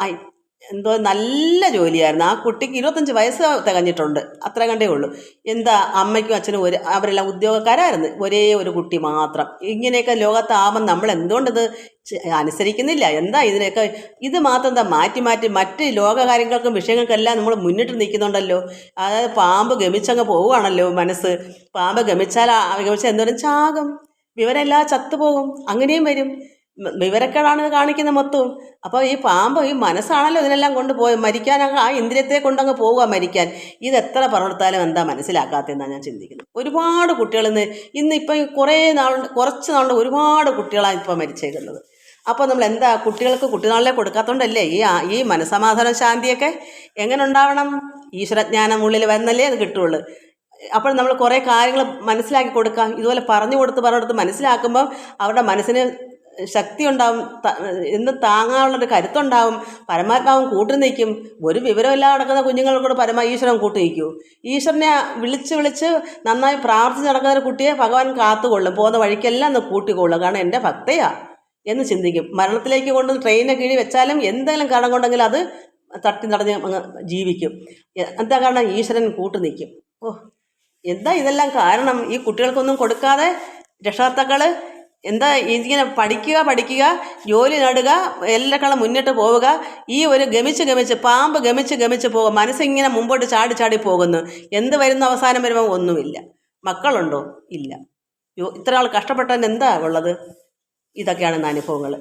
എന്തോ നല്ല ജോലിയായിരുന്നു. ആ കുട്ടിക്ക് 25 വയസ്സ് തികഞ്ഞിട്ടുണ്ട്, അത്ര കണ്ടേ ഉള്ളൂ. എന്താ അമ്മയ്ക്കും അച്ഛനും അവരെല്ലാം ഉദ്യോഗക്കാരായിരുന്നു, ഒരേ ഒരു കുട്ടി മാത്രം. ഇങ്ങനെയൊക്കെ ലോകത്താവുമ്പം നമ്മൾ എന്തുകൊണ്ടിത് അനുസരിക്കുന്നില്ല? എന്താ ഇതിനെയൊക്കെ ഇത് മാത്രം എന്താ മാറ്റി മറ്റ് ലോകകാര്യങ്ങൾക്കും വിഷയങ്ങൾക്കെല്ലാം നമ്മൾ മുന്നിട്ട് നിൽക്കുന്നുണ്ടല്ലോ. അതായത് പാമ്പ് ഗമിച്ചങ്ങ് പോവുകയാണല്ലോ മനസ്സ്. പാമ്പ് ഗമിച്ചാൽ എന്തോരം ചാകും, വിവരമെല്ലാം ചത്തുപോകും. അങ്ങനെയും വരും. വിവരക്കേടാണ് കാണിക്കുന്ന മൊത്തവും. അപ്പോൾ ഈ പാമ്പ് ഈ മനസ്സാണല്ലോ ഇതിനെല്ലാം കൊണ്ടുപോയി മരിക്കാനൊക്കെ, ആ ഇന്ദ്രിയത്തെ കൊണ്ടങ്ങ് പോവുക മരിക്കാൻ. ഇതെത്ര പറഞ്ഞെടുത്താലും എന്താ മനസ്സിലാക്കാത്തതെന്നാണ് ഞാൻ ചിന്തിക്കുന്നത്. ഒരുപാട് കുട്ടികൾ ഇന്നിപ്പം കുറച്ച് നാളുണ്ട് ഒരുപാട് കുട്ടികളാണ് ഇപ്പോൾ മരിച്ചേക്കുന്നത്. അപ്പോൾ നമ്മൾ എന്താ കുട്ടിനാളിലെ കൊടുക്കാത്തതുകൊണ്ടല്ലേ ഈ മനസ്സമാധാന ശാന്തിയൊക്കെ എങ്ങനെ ഉണ്ടാവണം? ഈശ്വരജ്ഞാനം ഉള്ളിൽ വരുന്നല്ലേ അത് കിട്ടുള്ളൂ. അപ്പോൾ നമ്മൾ കുറേ കാര്യങ്ങൾ മനസ്സിലാക്കി കൊടുക്കാം. ഇതുപോലെ പറഞ്ഞു കൊടുത്ത് മനസ്സിലാക്കുമ്പോൾ അവരുടെ മനസ്സിന് ശക്തി ഉണ്ടാവും, എന്ന് താങ്ങാനുള്ളൊരു കരുത്തുണ്ടാവും. പരമാത്മാവും കൂട്ടു നിൽക്കും. ഒരു വിവരമില്ലാതെ നടക്കുന്ന കുഞ്ഞുങ്ങളോട് ഈശ്വരൻ കൂട്ടു നിൽക്കൂ? ഈശ്വരനെ വിളിച്ച് നന്നായി പ്രാർത്ഥിച്ച് നടക്കുന്ന ഒരു കുട്ടിയെ ഭഗവാൻ കാത്തുകൊള്ളും, പോകുന്ന വഴിക്കെല്ലാം ഒന്ന് കൂട്ടിക്കൊള്ളും. കാരണം എൻ്റെ ഭക്തയാ എന്ന് ചിന്തിക്കും. മരണത്തിലേക്ക് കൊണ്ട് ട്രെയിനിനെ കീഴി വെച്ചാലും എന്തെങ്കിലും കാരണം കൊണ്ടെങ്കിൽ അത് തട്ടി നടഞ്ഞ് അങ്ങ് ജീവിക്കും. എന്താ കാരണം? ഈശ്വരൻ കൂട്ടു നിൽക്കും. എന്താ ഇതെല്ലാം കാരണം? ഈ കുട്ടികൾക്കൊന്നും കൊടുക്കാതെ രക്ഷകർത്താക്കൾ എന്താ ഇങ്ങനെ പഠിക്കുക, ജോലി നേടുക, എല്ലാക്കാളും മുന്നിട്ട് പോവുക. ഈ ഒരു പാമ്പ് ഗമിച്ച് പോവുക. മനസ്സിങ്ങനെ മുമ്പോട്ട് ചാടി പോകുന്നു. എന്ത് വരുന്ന അവസാനം വരുമ്പോൾ ഒന്നുമില്ല. മക്കളുണ്ടോ? ഇല്ല. ഇത്ര ആൾ കഷ്ടപ്പെട്ടതിന് എന്താ ഉള്ളത്? ഇതൊക്കെയാണ് ഇന്ന് അനുഭവങ്ങൾ.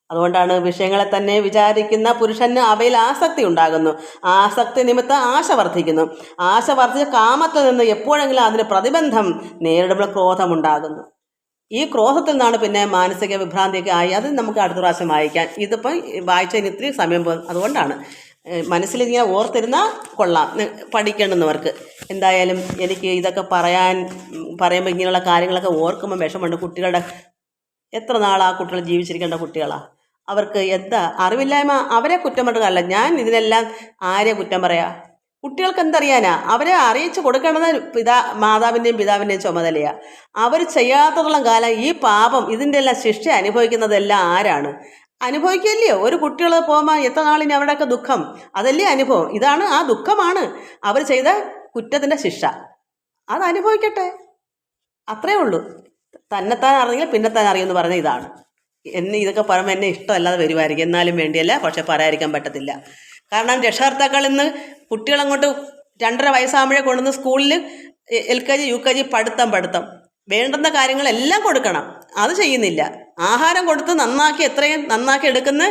അതുകൊണ്ടാണ് വിഷയങ്ങളെ തന്നെ വിചാരിക്കുന്ന പുരുഷന് അവയിൽ ആസക്തി ഉണ്ടാകുന്നു. ആസക്തി നിമിത്തം ആശ വർദ്ധിക്കുന്നു. ആശ വർദ്ധിച്ച കാമത്തിൽ നിന്ന് എപ്പോഴെങ്കിലും അതിന് പ്രതിബന്ധം നേരിടുമ്പോൾ ക്രോധമുണ്ടാകുന്നു. ഈ ക്രോധത്തിൽ നിന്നാണ് പിന്നെ മാനസിക വിഭ്രാന്തിയൊക്കെ ആയി. അത് നമുക്ക് അടുത്ത പ്രാവശ്യം വായിക്കാം. ഇതിപ്പം വായിച്ചതിന് ഇത്തിരി സമയം പോകും. അതുകൊണ്ടാണ് മനസ്സിലിങ്ങനെ ഓർത്തിരുന്നാൽ കൊള്ളാം പഠിക്കേണ്ടുന്നവർക്ക്. എന്തായാലും എനിക്ക് ഇതൊക്കെ പറയുമ്പോൾ ഇങ്ങനെയുള്ള കാര്യങ്ങളൊക്കെ ഓർക്കുമ്പോൾ വിഷമമുണ്ട്. കുട്ടികളുടെ എത്ര നാളാ കുട്ടികൾ ജീവിച്ചിരിക്കേണ്ട കുട്ടികളാണ്. അവർക്ക് എന്താ അറിവില്ലായ്മ, അവരെ കുറ്റം പറഞ്ഞതല്ല. ഞാൻ ഇതിനെല്ലാം ആരെ കുറ്റം പറയാ? കുട്ടികൾക്ക് എന്തറിയാനാ? അവരെ അറിയിച്ചു കൊടുക്കേണ്ടത് മാതാവിൻ്റെയും പിതാവിൻ്റെയും ചുമതലയാണ്. അവർ ചെയ്യാത്തത്തോളം കാലം ഈ പാപം ഇതിൻ്റെ എല്ലാം ശിക്ഷ അനുഭവിക്കുന്നതെല്ലാം ആരാണ്? അനുഭവിക്കില്ലയോ? ഒരു കുട്ടികൾ പോകുമ്പോൾ എത്ര നാളിന് അവരുടെയൊക്കെ ദുഃഖം, അതല്ലേ അനുഭവം. ഇതാണ് ആ ദുഃഖമാണ് അവർ ചെയ്ത കുറ്റത്തിൻ്റെ ശിക്ഷ. അത് അനുഭവിക്കട്ടെ, അത്രേ ഉള്ളൂ. തന്നെത്താൻ അറിഞ്ഞെങ്കിൽ പിന്നെത്താൻ അറിയുമെന്ന് പറഞ്ഞ ഇതാണ്. ഇതൊക്കെ പറയുമ്പോൾ എന്നെ ഇഷ്ടമല്ലാതെ വരുമായിരിക്കും, എന്നാലും വേണ്ടിയല്ല. പക്ഷെ പറയാതിരിക്കാൻ പറ്റത്തില്ല. കാരണം രക്ഷകർത്താക്കൾ ഇന്ന് കുട്ടികളങ്ങോട്ട് 2.5 വയസ്സാകുമ്പോഴേ കൊണ്ടുവന്ന് സ്കൂളിൽ LKG UKG പഠിത്തം വേണ്ടുന്ന കാര്യങ്ങളെല്ലാം കൊടുക്കണം. അത് ചെയ്യുന്നില്ല. ആഹാരം കൊടുത്ത് എത്രയും നന്നാക്കി എടുക്കുന്ന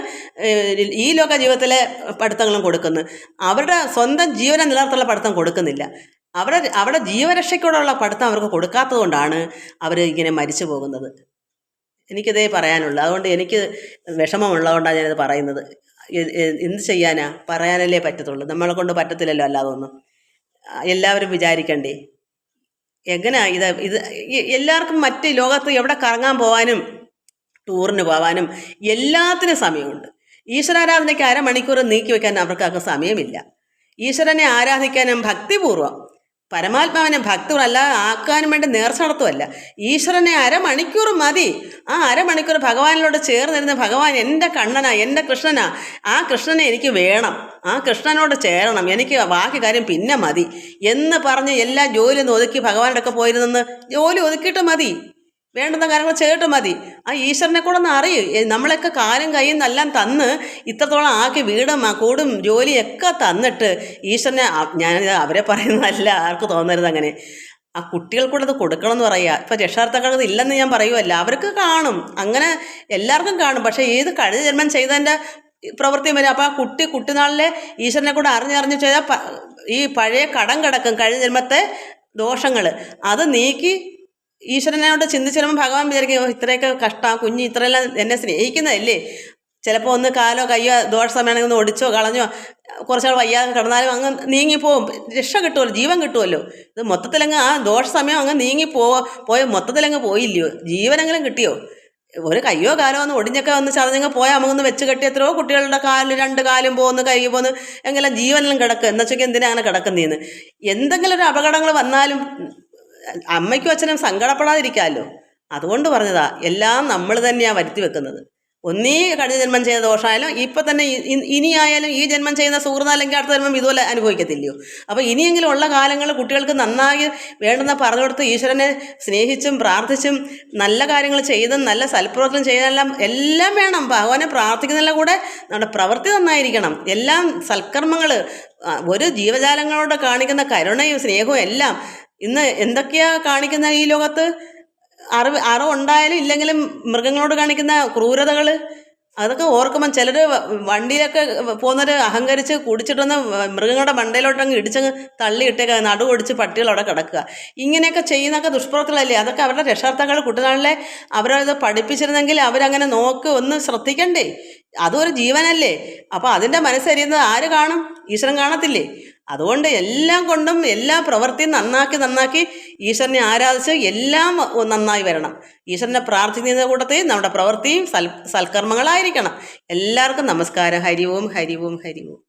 ഈ ലോക ജീവിതത്തിലെ പഠിത്തങ്ങളും കൊടുക്കുന്നു. അവരുടെ സ്വന്തം ജീവനെ നിലനിർത്തുള്ള പഠിത്തം കൊടുക്കുന്നില്ല. അവരുടെ ജീവരക്ഷയ്ക്കൂടെയുള്ള പഠിത്തം അവർക്ക് കൊടുക്കാത്തത് കൊണ്ടാണ് അവർ ഇങ്ങനെ മരിച്ചു പോകുന്നത്. എനിക്കിതേ പറയാനുള്ളൂ. അതുകൊണ്ട് എനിക്ക് വിഷമമുള്ളതുകൊണ്ടാണ് ഞാനിത് പറയുന്നത്. എന്ത് ചെയ്യാനാ? പറയാനല്ലേ പറ്റത്തുള്ളൂ. നമ്മളെ കൊണ്ട് പറ്റത്തില്ലല്ലോ അല്ലാതെ ഒന്നും. എല്ലാവരും വിചാരിക്കണ്ടേ എങ്ങനെയാ ഇത് എല്ലാവർക്കും മറ്റ് ലോകത്ത് എവിടെ കറങ്ങാൻ പോകാനും ടൂറിന് പോകാനും എല്ലാത്തിനും സമയമുണ്ട്. ഈശ്വരാരാധനയ്ക്ക് 1/2 മണിക്കൂർ നീക്കി വയ്ക്കാൻ അവർക്കൊക്കെ സമയമില്ല. ഈശ്വരനെ ആരാധിക്കാനും ഭക്തിപൂർവ്വം പരമാത്മാവിനെ ഭക്തിപൂർവ്വം ആക്കാനും വേണ്ടി നേർച്ച നടത്തുമല്ല. ഈശ്വരനെ 1/2 മണിക്കൂർ മതി. ആ 1/2 മണിക്കൂർ ഭഗവാനിലോട് ചേർന്നിരുന്ന് ഭഗവാൻ എൻ്റെ കണ്ണനാ, എൻ്റെ കൃഷ്ണനാ, ആ കൃഷ്ണനെ എനിക്ക് വേണം, ആ കൃഷ്ണനോട് ചേരണം, എനിക്ക് ബാക്കി കാര്യം പിന്നെ മതി എന്ന് പറഞ്ഞ് എല്ലാ ജോലിയൊന്നും ഒതുക്കി ഭഗവാനോടൊക്കെ പോയിരുന്നെന്ന് ജോലി ഒതുക്കിയിട്ട് മതി. വേണ്ടുന്ന കാര്യങ്ങൾ ചെയ്തിട്ട് മതി. ആ ഈശ്വരനെ കൂടെ ഒന്ന് അറിയും. നമ്മളൊക്കെ കാലും കൈയും എല്ലാം തന്ന് ഇത്രത്തോളം ആക്കി വീടും കൂടും ജോലിയൊക്കെ തന്നിട്ട് ഈശ്വരനെ ഞാൻ അവരെ പറയുന്നതല്ല, ആർക്ക് തോന്നരുത് അങ്ങനെ. ആ കുട്ടികൾക്കൂടെ അത് കൊടുക്കണം എന്ന് പറയുക. ഇപ്പം രക്ഷകർത്താക്കൾക്ക് ഇല്ലെന്ന് ഞാൻ പറയുമല്ല, അവർക്ക് കാണും, അങ്ങനെ എല്ലാവർക്കും കാണും. പക്ഷേ ഏത് കഴിഞ്ഞ ജന്മം ചെയ്തതിൻ്റെ പ്രവൃത്തി വരും. അപ്പോൾ ആ കുട്ടിനാളിലെ ഈശ്വരനെ കൂടെ അറിഞ്ഞറിഞ്ഞ് ചെയ്താൽ ഈ പഴയ കടം കിടക്കും, കഴിഞ്ഞ ജന്മത്തെ ദോഷങ്ങൾ അത് നീക്കി ഈശ്വരനോട് ചിന്തിച്ച് വരുമ്പോൾ ഭഗവാൻ വിചാരിക്കും, ഇത്രയൊക്കെ കഷ്ടം, കുഞ്ഞ് ഇത്രയെല്ലാം എന്നെ സ്നേഹിക്കുന്നതല്ലേ. ചിലപ്പോൾ ഒന്ന് കാലോ കയ്യോ ദോഷ സമയമാണെങ്കിൽ ഒന്ന് ഒടിച്ചോ കളഞ്ഞോ കുറച്ചാൾ വയ്യാതെ കിടന്നാലും അങ്ങ് നീങ്ങിപ്പോവും, രക്ഷ കിട്ടുമല്ലോ, ജീവൻ കിട്ടുമല്ലോ. ഇത് മൊത്തത്തിലങ്ങ് ആ ദോഷ സമയം അങ്ങ് പോയ മൊത്തത്തിലങ്ങ് പോയില്ലയോ, ജീവനെങ്കിലും കിട്ടിയോ. ഒരു കയ്യോ കാലോ ഒന്ന് ഒടിഞ്ഞൊക്കെ ഒന്ന് ചതഞ്ഞങ്ങ് പോയാൽ നമുക്കൊന്ന് വെച്ച് കെട്ടി എത്രയോ കുട്ടികളുടെ രണ്ട് കാലും പോകുന്നു, കൈ പോകുന്നു, എങ്കിലും ജീവനെല്ലാം കിടക്കുക. എന്ന് വെച്ചെങ്കിൽ എന്തിനാ അങ്ങനെ കിടക്കുന്നതെന്ന്. എന്തെങ്കിലും ഒരു അപകടങ്ങൾ വന്നാലും അമ്മയ്ക്കും അച്ഛനും സങ്കടപ്പെടാതിരിക്കാമല്ലോ. അതുകൊണ്ട് പറഞ്ഞതാ, എല്ലാം നമ്മൾ തന്നെയാണ് വരുത്തി വെക്കുന്നത്. ഒന്നീ കഴിഞ്ഞ ജന്മം ചെയ്ത ദോഷമായാലും ഇപ്പം തന്നെ ഇനിയായാലും ഈ ജന്മം ചെയ്യുന്ന സുഹൃത്ത് അല്ലെങ്കിൽ അടുത്ത ജന്മം ഇതുപോലെ അനുഭവിക്കത്തില്ലയോ. അപ്പോൾ ഇനിയെങ്കിലും ഉള്ള കാലങ്ങൾ കുട്ടികൾക്ക് നന്നായി വേണ്ടുന്ന പറഞ്ഞു കൊടുത്ത് ഈശ്വരനെ സ്നേഹിച്ചും പ്രാർത്ഥിച്ചും നല്ല കാര്യങ്ങൾ ചെയ്തും നല്ല സൽപ്രവർത്തനം ചെയ്യാനെല്ലാം എല്ലാം വേണം. ഭഗവാനെ പ്രാർത്ഥിക്കുന്നതിൻ്റെ കൂടെ നമ്മുടെ പ്രവൃത്തി നന്നായിരിക്കണം. എല്ലാം സൽക്കർമ്മങ്ങൾ, ഒരു ജീവജാലങ്ങളോട് കാണിക്കുന്ന കരുണയും സ്നേഹവും എല്ലാം ഇന്ന് എന്തൊക്കെയാ കാണിക്കുന്ന ഈ ലോകത്ത്. അറിവുണ്ടായാലും ഇല്ലെങ്കിലും മൃഗങ്ങളോട് കാണിക്കുന്ന ക്രൂരതകൾ അതൊക്കെ ഓർക്കുമ്പം ചിലർ വണ്ടിയിലൊക്കെ പോകുന്നവർ അഹങ്കരിച്ച് കുടിച്ചിട്ടൊന്ന് മൃഗങ്ങളുടെ മണ്ടയിലോട്ടങ്ങ് ഇടിച്ചങ്ങ് തള്ളിയിട്ടേക്കുക, നടുവൊടിച്ച് പട്ടികൾ അവിടെ കിടക്കുക. ഇങ്ങനെയൊക്കെ ചെയ്യുന്നതൊക്കെ ദുഷ്പ്രവൃത്തികളല്ലേ. അതൊക്കെ അവരുടെ രക്ഷകർത്താക്കൾ കുട്ടിനാളിലെ അവരത് പഠിപ്പിച്ചിരുന്നെങ്കിൽ അവരങ്ങനെ നോക്കി ഒന്ന് ശ്രദ്ധിക്കണ്ടേ. അതും ഒരു ജീവനല്ലേ. അപ്പോൾ അതിൻ്റെ മനസ്സരിയുന്നത് ആര് കാണും? ഈശ്വരൻ കാണത്തില്ലേ. അതുകൊണ്ട് എല്ലാം കൊണ്ടും എല്ലാ പ്രവൃത്തിയും നന്നാക്കി ഈശ്വരനെ ആരാധിച്ച് എല്ലാം നന്നായി വരണം. ഈശ്വരനെ പ്രാർത്ഥിക്കുന്ന കൂട്ടത്തിൽ നമ്മുടെ പ്രവൃത്തിയും സൽക്കർമ്മങ്ങളായിരിക്കണം. എല്ലാവർക്കും നമസ്കാരം. ഹരി ഓം ഹരി ഓം ഹരി ഓം.